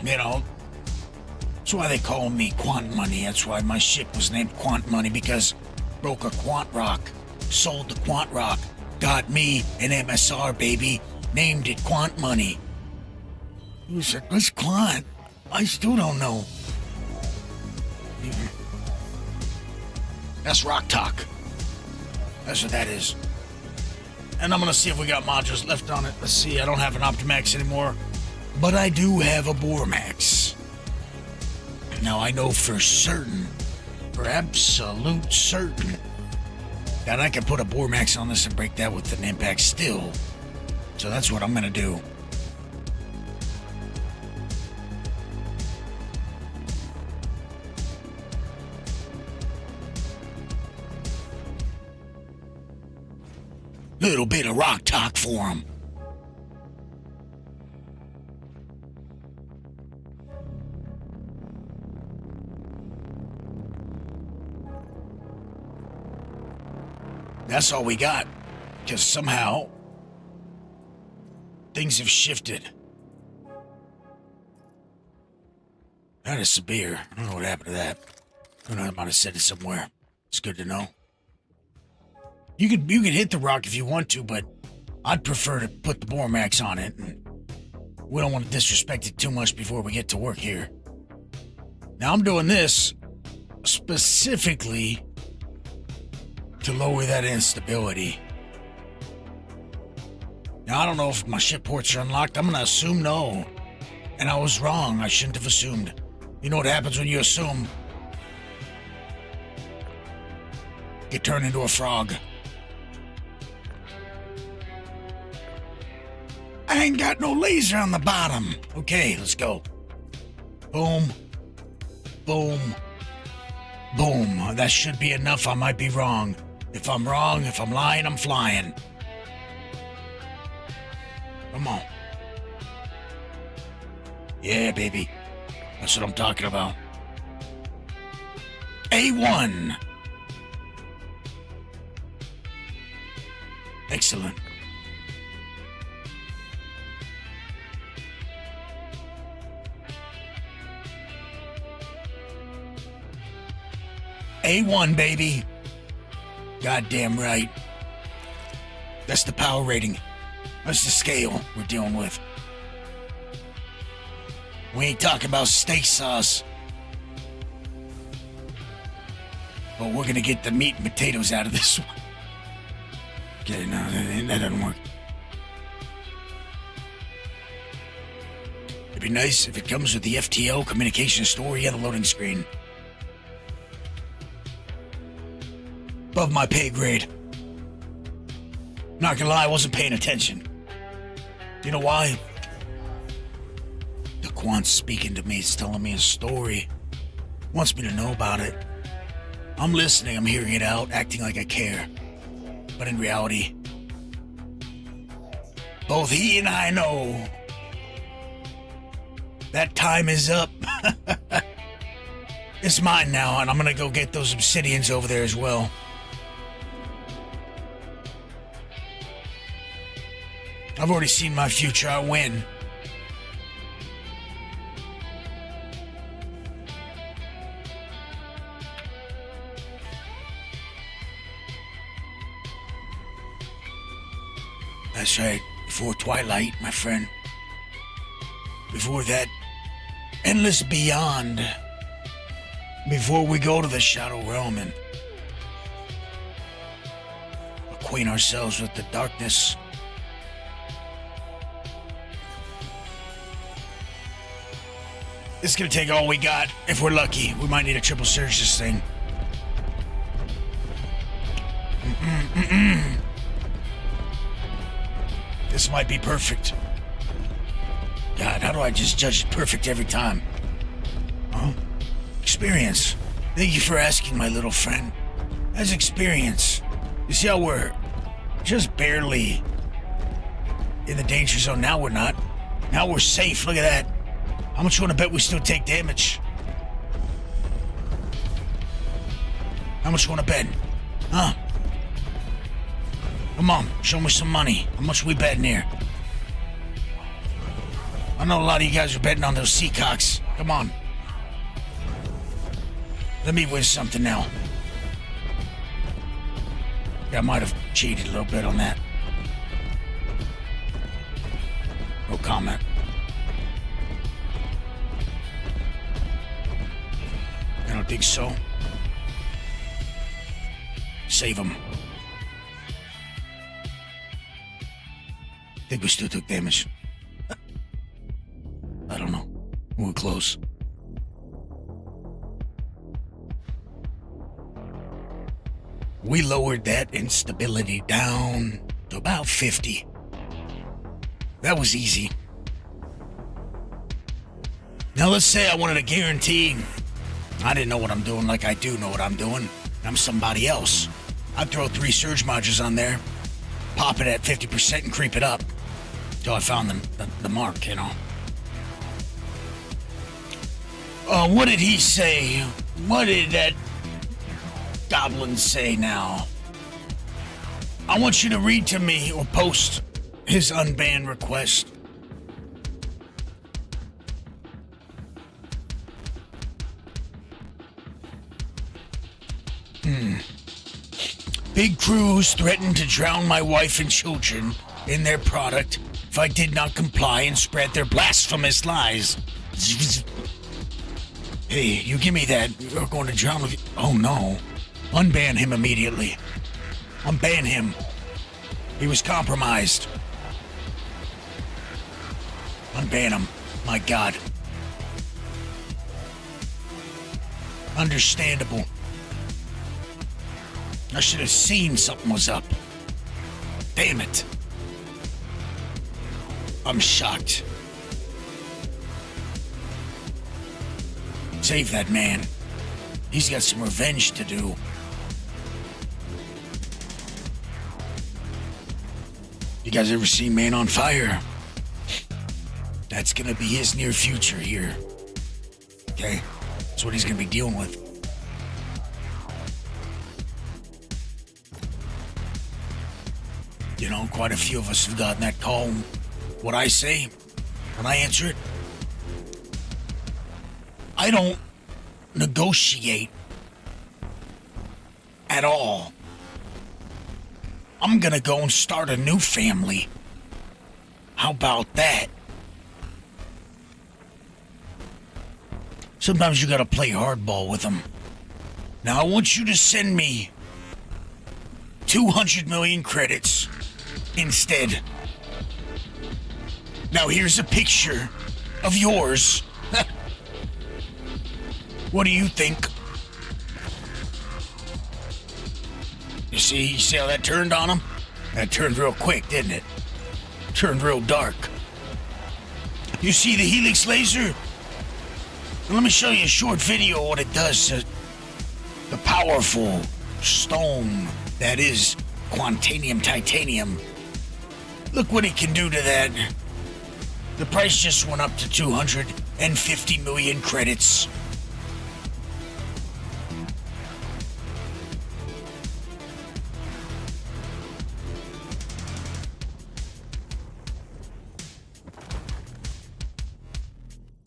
S1: You know, that's why they call me Quant Money. That's why my ship was named Quant Money, because broke a Quant Rock, sold the Quant Rock, got me an MSR, baby, named it Quant Money. Who said, what's Quant? I still don't know. That's Rock Talk. That's what that is. And I'm gonna see if we got modules left on it. Let's see, I don't have an Optimax anymore, but I do have a Bormax. Now I know for certain, for absolute certain, that I can put a Bormax on this and break that with an impact still. So that's what I'm gonna do. Little bit of rock talk for him. That's all we got, because somehow things have shifted. That is severe. I don't know what happened to that. I don't know, I might have said it somewhere. It's good to know. You could hit the rock if you want to, but I'd prefer to put the Bormax on it. And we don't want to disrespect it too much before we get to work here. Now I'm doing this specifically to lower that instability. Now, I don't know if my ship ports are unlocked. I'm gonna assume no. And I was wrong. I shouldn't have assumed. You know what happens when you assume? Get turned into a frog. I ain't got no laser on the bottom. Okay, let's go. Boom. Boom. Boom. That should be enough. I might be wrong. If I'm wrong, if I'm lying, I'm flying. Come on. Yeah, baby. That's what I'm talking about. A1. Excellent. A1, baby. Goddamn right. That's the power rating. That's the scale we're dealing with. We ain't talking about steak sauce. But we're gonna get the meat and potatoes out of this one. Okay, no, that doesn't work. It'd be nice if it comes with the FTL communication story and the loading screen. Above my pay grade. Not gonna lie, I wasn't paying attention. You know why? The Quant's speaking to me, it's telling me a story. Wants me to know about it. I'm listening, I'm hearing it out, acting like I care. But in reality, both he and I know that time is up. It's mine now, and I'm gonna go get those obsidians over there as well. I've already seen my future. I win. That's right. Before twilight, my friend. Before that endless beyond. Before we go to the Shadow Realm and acquaint ourselves with the darkness. It's gonna take all we got. If we're lucky, we might need a triple surge this thing. This might be perfect. God, how do I just judge it perfect every time? Huh? Experience. Thank you for asking, my little friend. That's experience. You see how we're just barely in the danger zone. Now we're not. Now we're safe. Look at that. How much you want to bet we still take damage? How much you want to bet? Huh? Come on, show me some money. How much we betting here? I know a lot of you guys are betting on those Seacocks. Come on. Let me win something now. Yeah, I might have cheated a little bit on that. No comment. I don't think so. Save him. I think we still took damage. I don't know. We're close. We lowered that instability down to about 50. That was easy. Now let's say I wanted a guarantee. I didn't know what I'm doing like I do know what I'm doing. I'm somebody else. I'd throw 3 surge modules on there, pop it at 50% and creep it up till I found the mark, you know. What did he say? What did that goblin say now? I want you to read to me or post his unbanned request. Big crews threatened to drown my wife and children in their product if I did not comply and spread their blasphemous lies. Hey, you give me that. You're going to drown with you. Oh no. Unban him immediately. Unban him. He was compromised. ban him. My God. Understandable. I should have seen something was up. Damn it. I'm shocked. Save that man. He's got some revenge to do. You guys ever seen Man on Fire? That's gonna be his near future here. Okay? That's what he's gonna be dealing with. You know, quite a few of us have gotten that call. What I say, when I answer it, I don't negotiate at all. I'm gonna go and start a new family. How about that? Sometimes you gotta play hardball with them. Now I want you to send me 200 million credits instead. Now here's a picture of yours. What do you think? You see how that turned on him? That turned real quick, didn't it? Turned real dark. You see the Helix laser? Let me show you a short video of what it does to the powerful stone that is Quantanium Titanium. Look what it can do to that. The price just went up to 250 million credits.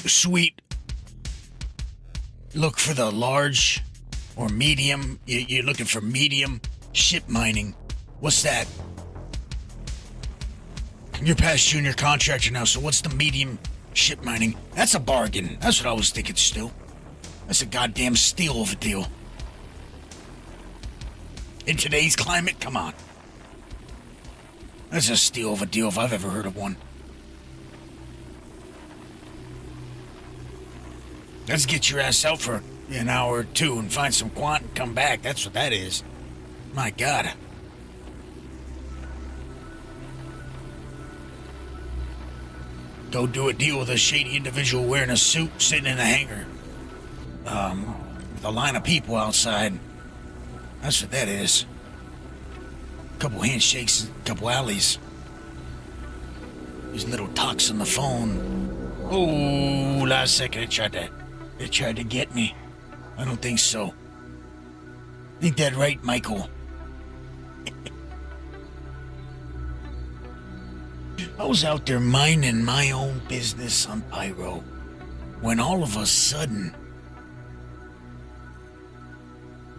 S1: Sweet. Look for the large or medium. You're looking for medium ship mining. What's that? You're past junior contractor now, so what's the medium ship mining? That's a bargain. That's what I was thinking still. That's a goddamn steal of a deal. In today's climate, come on. That's a steal of a deal if I've ever heard of one. Let's get your ass out for an hour or two and find some quant and come back. That's what that is. My God. Go do a deal with a shady individual wearing a suit sitting in a hangar. With a line of people outside. That's what that is. A couple handshakes, a couple alleys. These little talks on the phone. Oh, last second it tried to get me. I don't think so. Ain't that right, Michael? I was out there minding my own business on Pyro when all of a sudden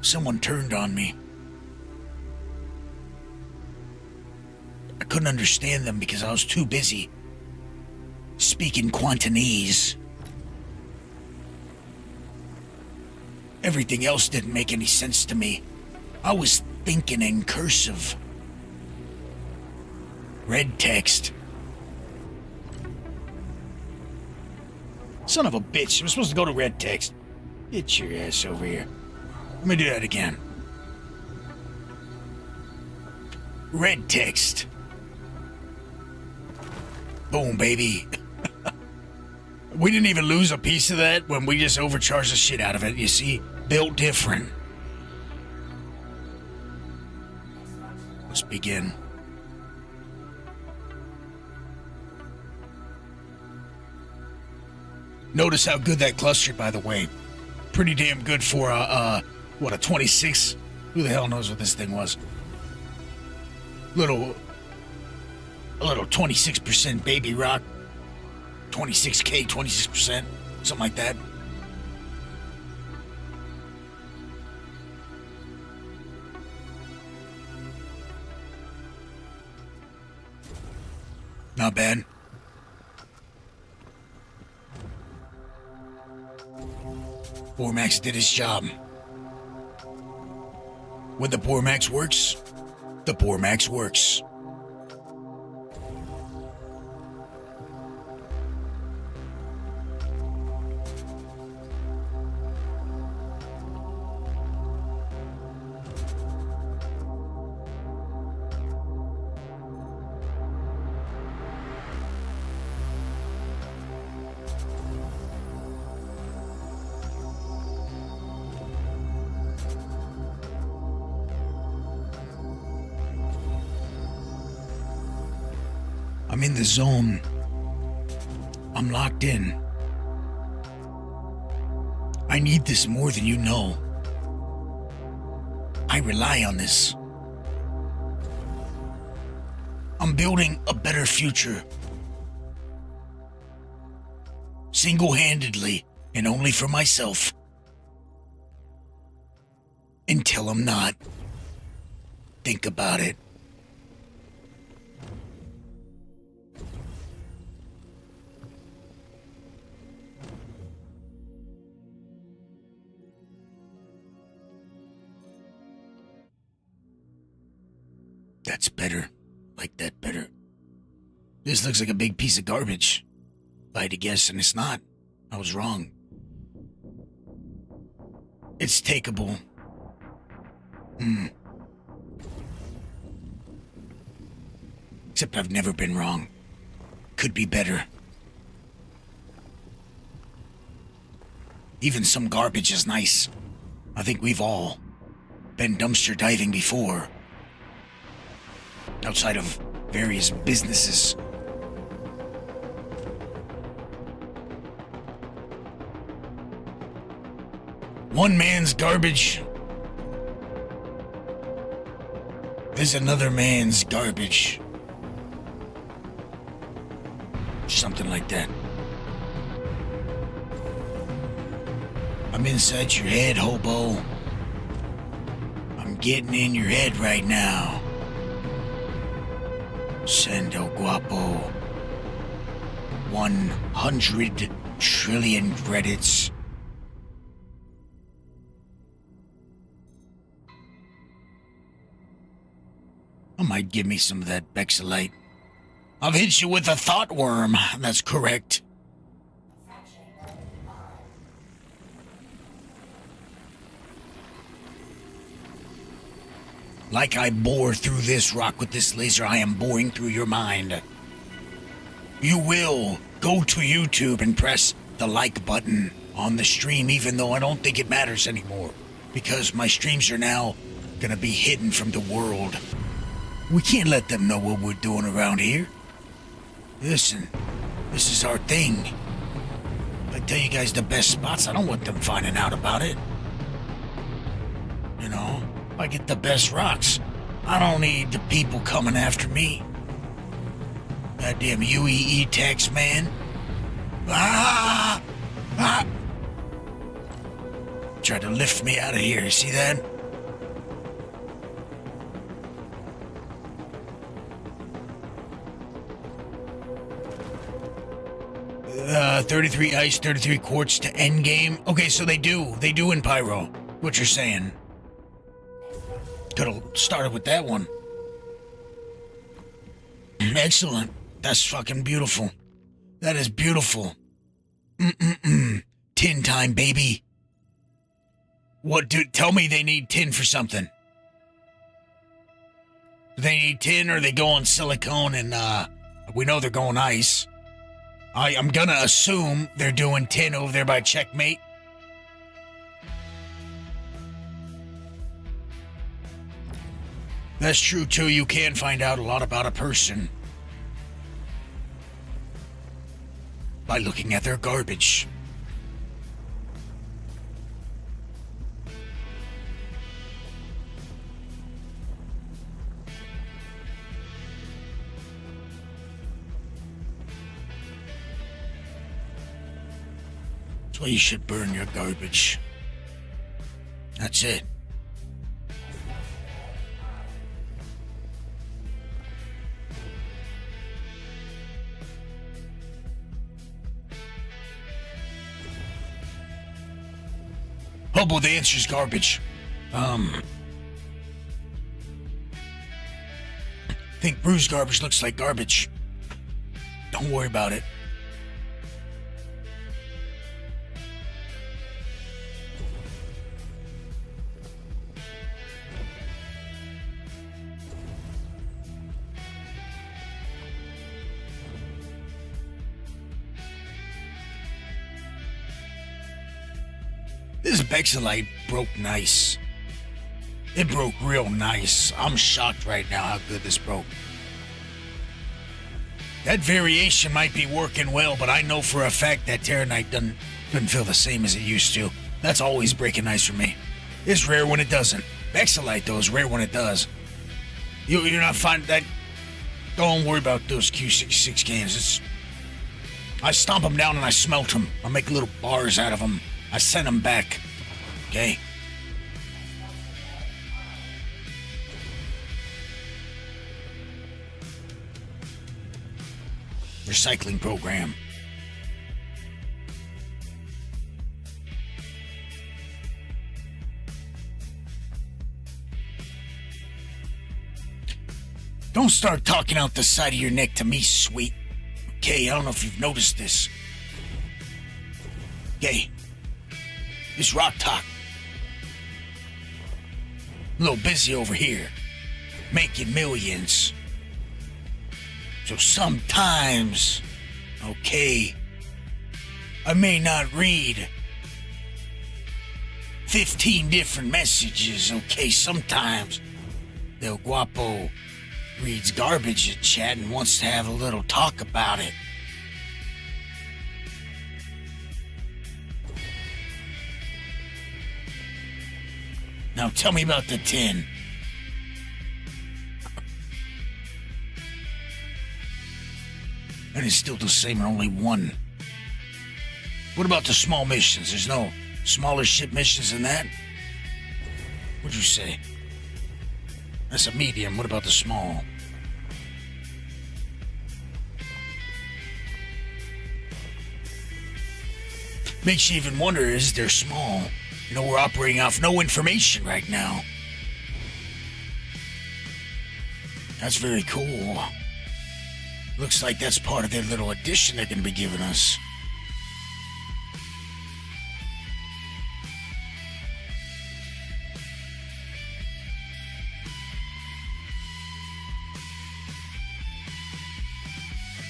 S1: someone turned on me. I couldn't understand them because I was too busy speaking Quantanese. Everything else didn't make any sense to me. I was thinking in cursive. Red text. Son of a bitch, we're supposed to go to red text. Get your ass over here. Let me do that again. Red text. Boom, baby. We didn't even lose a piece of that when we just overcharged the shit out of it, you see? Built different. Let's begin. Notice how good that clustered, by the way. Pretty damn good for a 26? Who the hell knows what this thing was? A little 26% baby rock. 26K, 26%, something like that. Not bad. Bormax did his job. When the Bormax works, the Bormax works. I'm in the zone. I'm locked in. I need this more than you know. I rely on this. I'm building a better future. Single-handedly and only for myself. Until I'm not. Think about it. That's better. Like that better. This looks like a big piece of garbage. If I had to guess, and it's not. I was wrong. It's takeable. Except I've never been wrong. Could be better. Even some garbage is nice. I think we've all been dumpster diving before. Outside of various businesses. One man's garbage is another man's garbage. Something like that. I'm inside your head, hobo. I'm getting in your head right now. Send Elguapoe 100 trillion credits. I might give me some of that Bexalite. I've hit you with a thought worm. That's correct. Like I bore through this rock with this laser, I am boring through your mind. You will go to YouTube and press the like button on the stream, even though I don't think it matters anymore. Because my streams are now gonna be hidden from the world. We can't let them know what we're doing around here. Listen, this is our thing. I tell you guys the best spots, I don't want them finding out about it. You know, I get the best rocks. I don't need the people coming after me. Goddamn UEE tax man. Ah! Ah! Tried to lift me out of here, you see that? 33 ice, 33 quartz to end game. Okay, so they do in Pyro. What you're saying? Could've started with that one. Excellent. That's fucking beautiful. That is beautiful. Tin time, baby. What do? Tell me they need tin for something. Do they need tin, or they go on silicone and we know they're going ice. I'm gonna assume they're doing tin over there by Checkmate. That's true too. You can find out a lot about a person by looking at their garbage. That's why you should burn your garbage. That's it. Hobo, the answer's garbage. Think bruised garbage looks like garbage. Don't worry about it. This Bexalite broke nice. It broke real nice. I'm shocked right now how good this broke. That variation might be working well, but I know for a fact that Terranite doesn't feel the same as it used to. That's always breaking ice for me. It's rare when it doesn't. Exolite, though, is rare when it does. You're not finding that. Don't worry about those Q66 cans. I stomp them down and I smelt them. I make little bars out of them. I send them back. Okay? Recycling program. Don't start talking out the side of your neck to me, sweet. Okay, I don't know if you've noticed this. Okay. This rock talk. A little busy over here. Making millions. So sometimes, okay, I may not read 15 different messages, okay? Sometimes Elguapoe reads garbage in chat and wants to have a little talk about it. Now tell me about the 10. And it's still the same and only one. What about the small missions? There's no smaller ship missions than that? What'd you say? That's a medium. What about the small? Makes you even wonder, is they're small? You know, we're operating off no information right now. That's very cool. Looks like that's part of their little addition they're going to be giving us.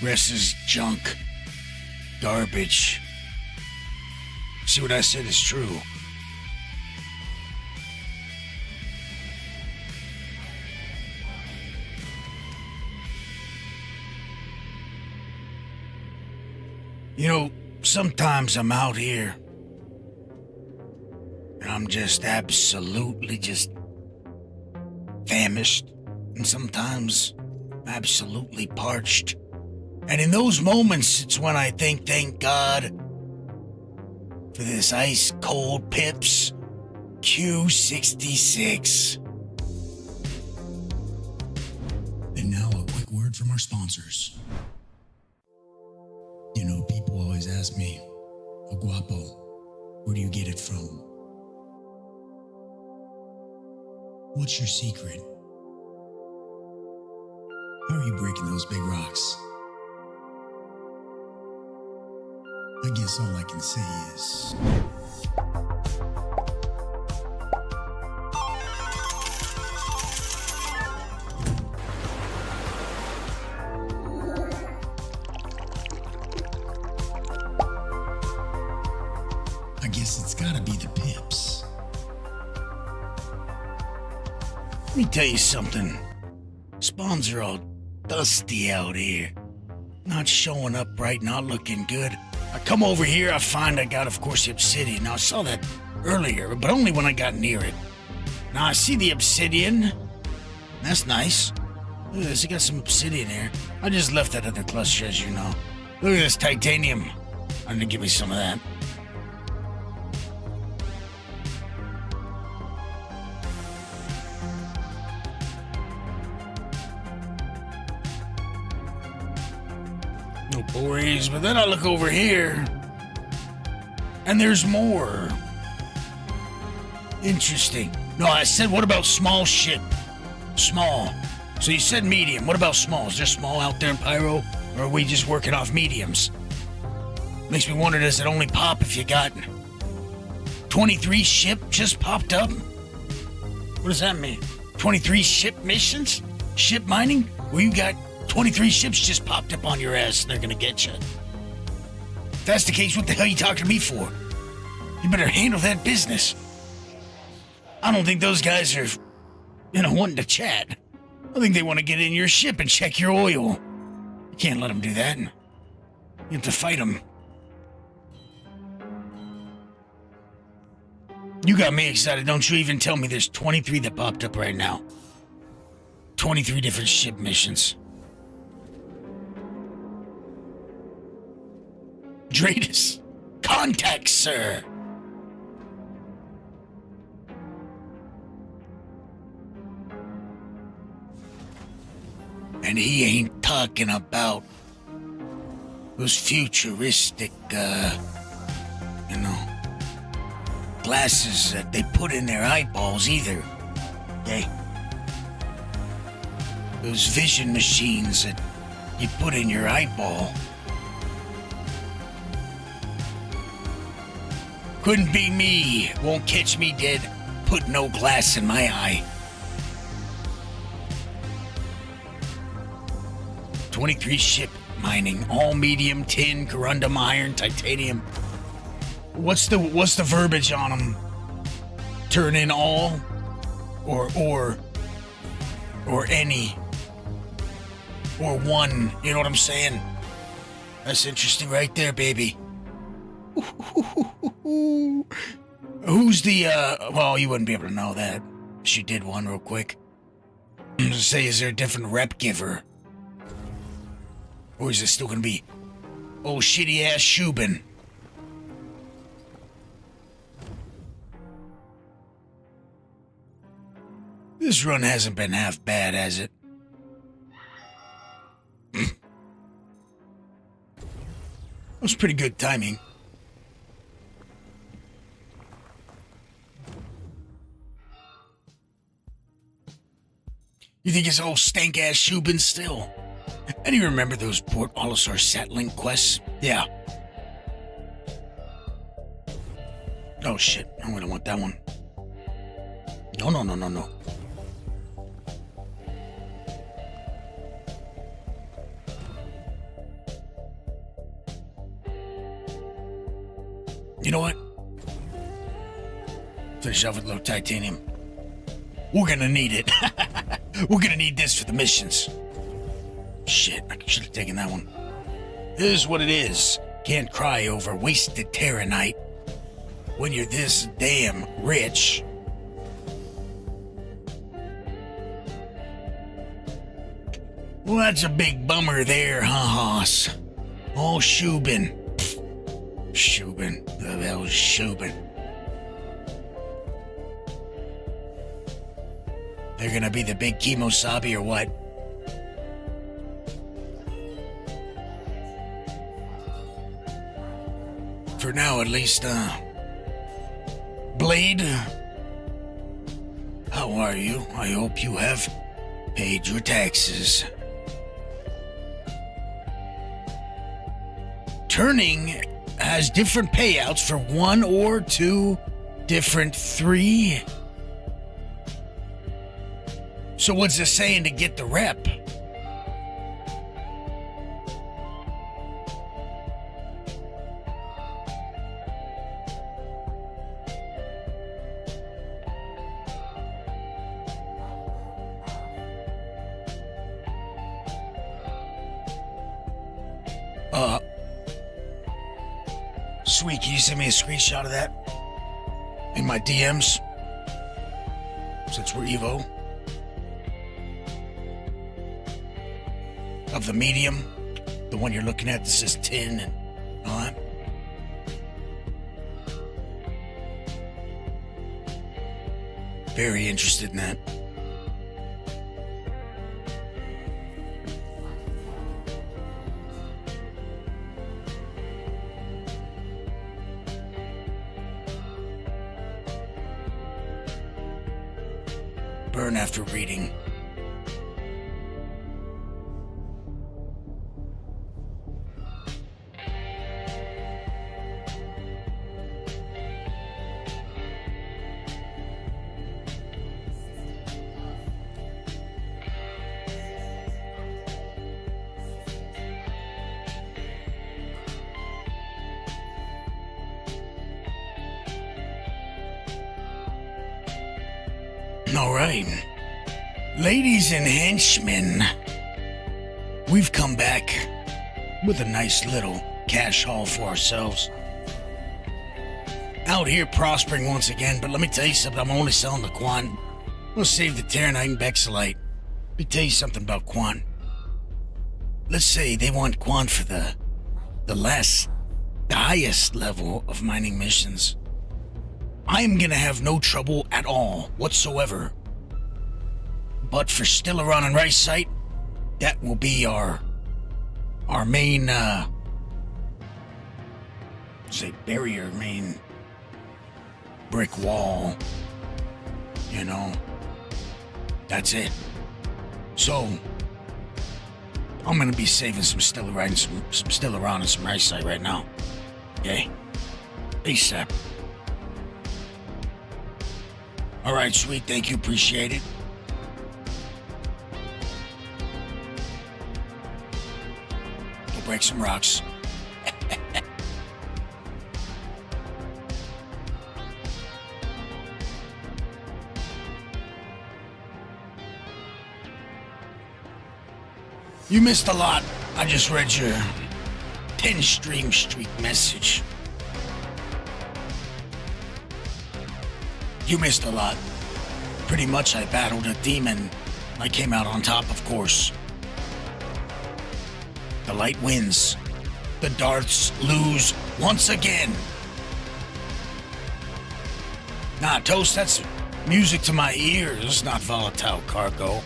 S1: Rest is junk. Garbage. See, what I said is true. You know, sometimes I'm out here and I'm just absolutely just famished, and sometimes absolutely parched. And in those moments, it's when I think, thank God for this ice cold Pips Q66. And now a quick word from our sponsors. You know, people always ask me, Elguapoe, where do you get it from? What's your secret? How are you breaking those big rocks? I guess all I can say is... I guess it's gotta be the Pips. Let me tell you something. Spawns are all dusty out here. Not showing up right, not looking good. I come over here, I find I got, of course, the obsidian. Now, I saw that earlier, but only when I got near it. Now, I see the obsidian. That's nice. Look at this, it got some obsidian here. I just left that other cluster, as you know. Look at this titanium. I'm gonna give me some of that. No bories, but then I look over here, and there's more. Interesting. No, I said, what about small ship? Small. So you said medium. What about small? Is there small out there in Pyro, or are we just working off mediums? Makes me wonder, does it only pop if you got 23 ship just popped up? What does that mean? 23 ship missions? Ship mining? Where you got 23 ships just popped up on your ass and they're gonna get you. If that's the case, what the hell are you talking to me for? You better handle that business. I don't think those guys are, wanting to chat. I think they want to get in your ship and check your oil. You can't let him do that. You have to fight him. You got me excited. Don't you even tell me there's 23 that popped up right now. 23 different ship missions. Dratus, contact, sir. And he ain't talking about those futuristic, glasses that they put in their eyeballs either. Okay? Those vision machines that you put in your eyeball. Couldn't be me. Won't catch me dead. Put no glass in my eye. 23 ship mining, all medium, tin, corundum, iron, titanium. What's the verbiage on them? Turn in all, or any, or one. You know what I'm saying? That's interesting, right there, baby. Who's the? Well, you wouldn't be able to know that. She did one real quick. Say, is there a different rep giver? Or is it still gonna be old shitty ass Shubin? This run hasn't been half bad, has it? That was pretty good timing. You think it's old stank ass Shubin still? And you remember those Port Olisar Satlink quests? Yeah. Oh shit, I don't want that one. No. You know what? Finish off with low titanium. We're gonna need it. We're gonna need this for the missions. Shit, I should have taken that one. This is what it is. Can't cry over wasted Terranite when you're this damn rich. Well, that's a big bummer there, huh, Hoss? Oh, Shubin. Shubin. The hell's Shubin? They're gonna be the big Kemosabe or what? For now, at least, Blade? How are you? I hope you have paid your taxes. Turning has different payouts for 1 or 2 different 3. So what's it saying to get the rep? Sweet, can you send me a screenshot of that? In my DMs? Since we're Evo. Of the medium. The one you're looking at that says tin and all that. Very interested in that. Burn after reading. All right. Ladies and henchmen, we've come back with a nice little cash haul for ourselves. Out here prospering once again, but let me tell you something, I'm only selling the Quan. I'm gonna save the Terranite and Bexalite. Let me tell you something about Quan. Let's say they want Quan for the highest level of mining missions. I am gonna have no trouble at all whatsoever. But for Stellaron and Rice Site, that will be our main barrier, main brick wall. You know. That's it. So I'm gonna be saving some Stellaron and some Stellaron and some Rice Site right now. Okay? ASAP. Alright, sweet, thank you, appreciate it. Go break some rocks. You missed a lot. I just read your 10-stream streak message. You missed a lot. Pretty much I battled a demon. I came out on top, of course. The light wins. The darts lose once again. Nah, Toast, that's music to my ears, not volatile cargo.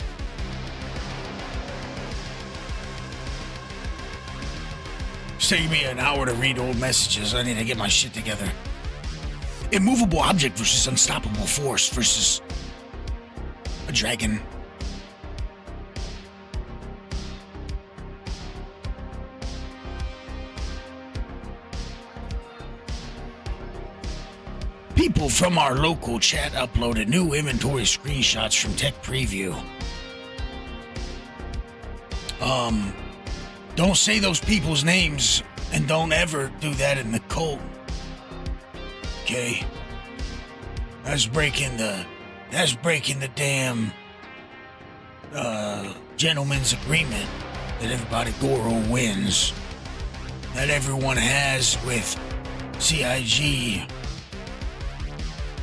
S1: It's taking me an hour to read old messages. I need to get my shit together. Immovable object versus unstoppable force versus a dragon. People from our local chat uploaded new inventory screenshots from Tech Preview. Don't say those people's names, and don't ever do that in the cult. Okay? That's breaking the damn gentleman's agreement that everybody Goro wins. That everyone has with CIG.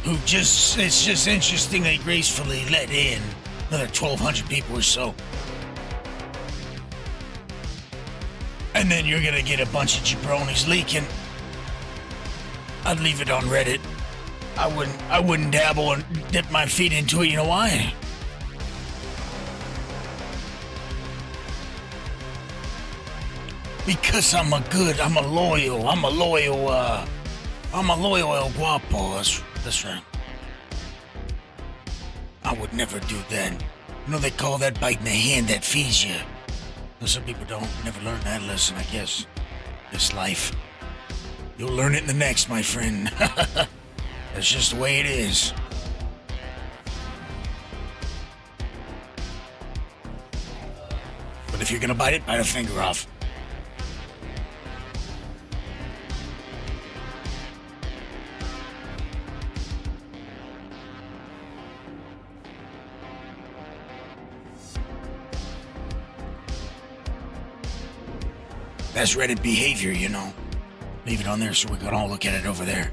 S1: It's just interesting they gracefully let in another 1,200 people or so. And then you're gonna get a bunch of jabronis leaking. I'd leave it on Reddit. I wouldn't dabble and dip my feet into it. You know why? Because I'm a loyal Elguapoe. That's right. I would never do that. You know they call that biting the hand that feeds you. Well, some people never learn that lesson, I guess. This life. You'll learn it in the next, my friend. That's just the way it is. But if you're gonna bite it, bite a finger off. That's Reddit behavior, you know. Leave it on there so we can all look at it over there.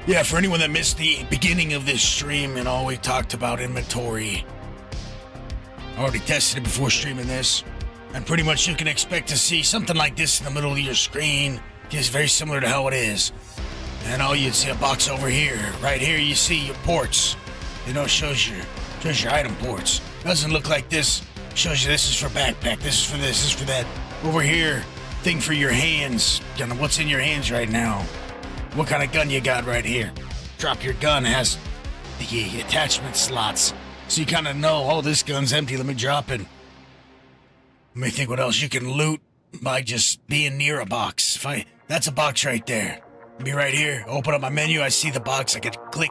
S1: Yeah, for anyone that missed the beginning of this stream and all we talked about inventory, I already tested it before streaming this. And pretty much you can expect to see something like this in the middle of your screen. It's very similar to how it is. And you'd see a box over here. Right here you see your ports. You know, it shows your item ports. Doesn't look like this. Shows you this is for backpack, this is for this is for that. Over here, thing for your hands. Kind of what's in your hands right now. What kind of gun you got right here. Drop your gun, it has the attachment slots. So you kind of know, oh, this gun's empty, let me drop it. Let me think what else you can loot by just being near a box. That's a box right there. Be right here. Open up my menu. I see the box. I can click.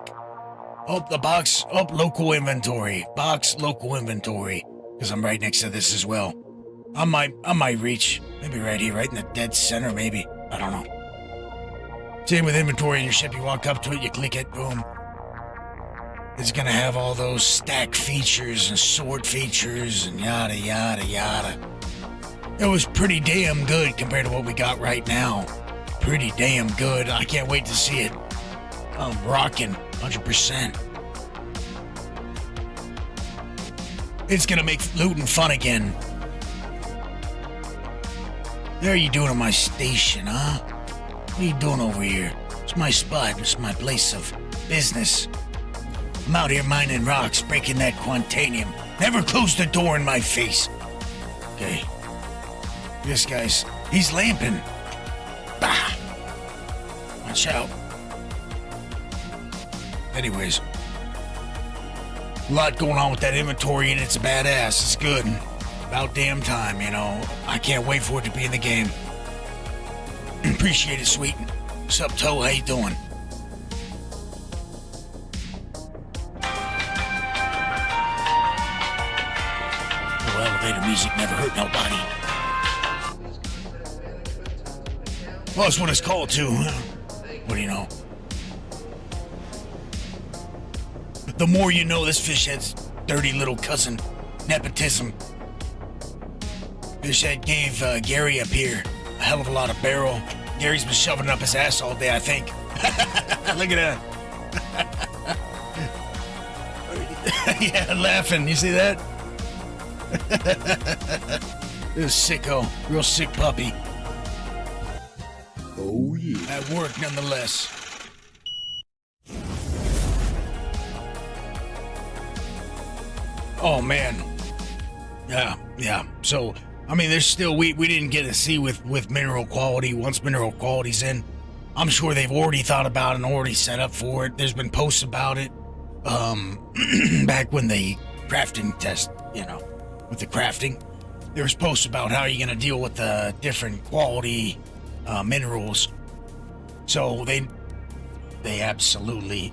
S1: Oh, the box. Oh, local inventory. Box, local inventory. Because I'm right next to this as well. I might reach. Maybe right here, right in the dead center, maybe. I don't know. Same with inventory in your ship. You walk up to it, you click it, boom. It's gonna have all those stack features and sword features and yada, yada, yada. It was pretty damn good compared to what we got right now. Pretty damn good. I can't wait to see it. I'm rocking 100%. It's gonna make looting fun again. What are you doing on my station, huh? What are you doing over here? It's my spot. It's my place of business. I'm out here mining rocks, breaking that quantanium. Never close the door in my face. Okay. This guy's... he's lamping. Bah! Watch out. Anyways. A lot going on with that inventory, and it's badass. It's good. About damn time, you know. I can't wait for it to be in the game. Appreciate it, sweet. What's up, Toe? How you doing? Oh, elevator music never hurt nobody. Well, that's what it's called, too. What do you know? The more you know, this fish head's dirty little cousin. Nepotism. Fish head gave Gary up here a hell of a lot of barrel. Gary's been shoving it up his ass all day, I think. Look at that. Yeah, laughing. You see that? This sicko. Real sick puppy.
S3: Oh yeah.
S1: At work, nonetheless. Oh, man. Yeah. So, I mean, there's still... We didn't get to see with mineral quality. Once mineral quality's in, I'm sure they've already thought about it and already set up for it. There's been posts about it. Back when the crafting test, you know, with the crafting, there was posts about how you're going to deal with the different quality minerals. So they absolutely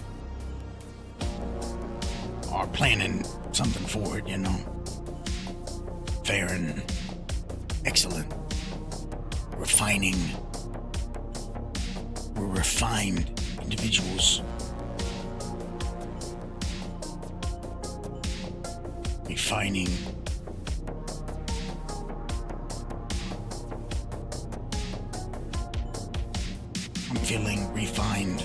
S1: are planning something for it, you know. Fair and excellent. Refining. We're refined individuals. Refining. I'm feeling refined.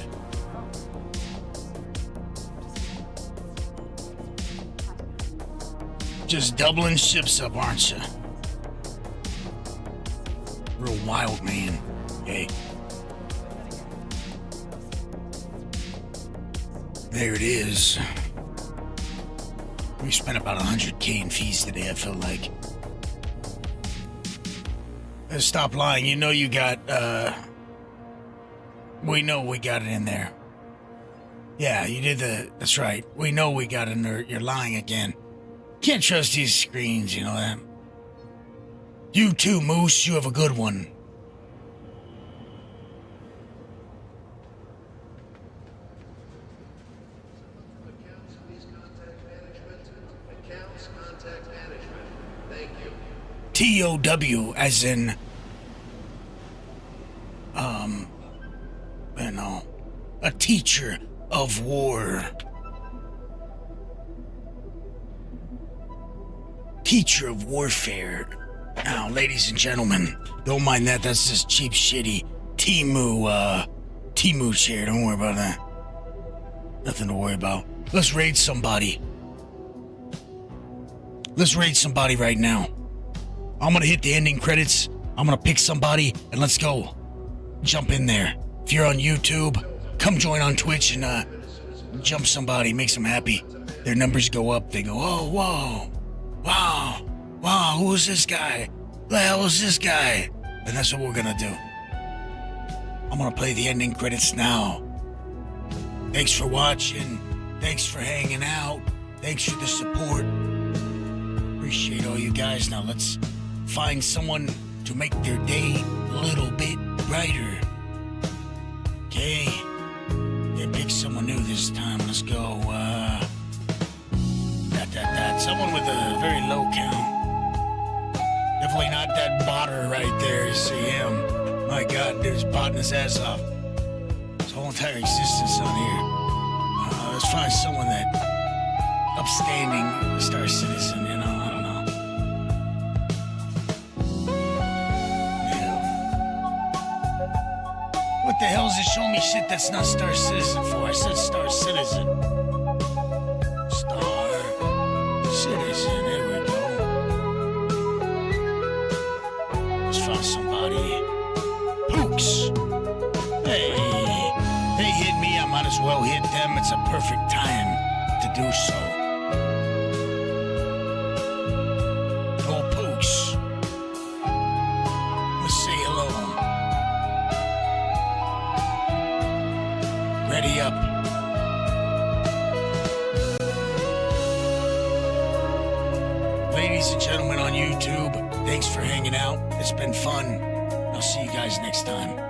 S1: Just doubling ships up, aren't you? Real wild, man. Okay. There it is. We spent about 100K in fees today, I feel like. Stop lying. You know you got, we know we got it in there. Yeah, you did that's right. We know we got it in there. You're lying again. Can't trust these screens, you know that. You too, Moose. You have a good one.
S5: Accounts, please contact management. Accounts, contact management. Thank you.
S1: TOW, as in, you know, a teacher of war. Teacher of warfare. Now, ladies and gentlemen, don't mind that. That's just cheap, shitty Timu chair. Don't worry about that. Nothing to worry about. Let's raid somebody. Let's raid somebody right now. I'm gonna hit the ending credits. I'm gonna pick somebody and let's go. Jump in there. If you're on YouTube, come join on Twitch and jump somebody. Makes them happy. Their numbers go up. They go, oh, whoa. Wow, who is this guy? Who the hell is this guy? And that's what we're gonna do. I'm gonna play the ending credits now. Thanks for watching. Thanks for hanging out. Thanks for the support. Appreciate all you guys. Now let's find someone to make their day a little bit brighter. Okay. Yeah, pick someone new this time. Let's go, Someone with a very low count. Definitely not that botter right there. You see him. My God, dude's botting his ass off. His whole entire existence on here. Let's find someone that upstanding Star Citizen, you know, I don't know. Yeah. What the hell is it showing me shit that's not Star Citizen for? I said Star Citizen. Star Citizen, there we go. Let's find somebody. Pooks. Hey, they hit me, I might as well hit them. It's a perfect time to do so. Oh, Pooks. Let's say hello. Ready up. Ladies and gentlemen on YouTube, thanks for hanging out. It's been fun. I'll see you guys next time.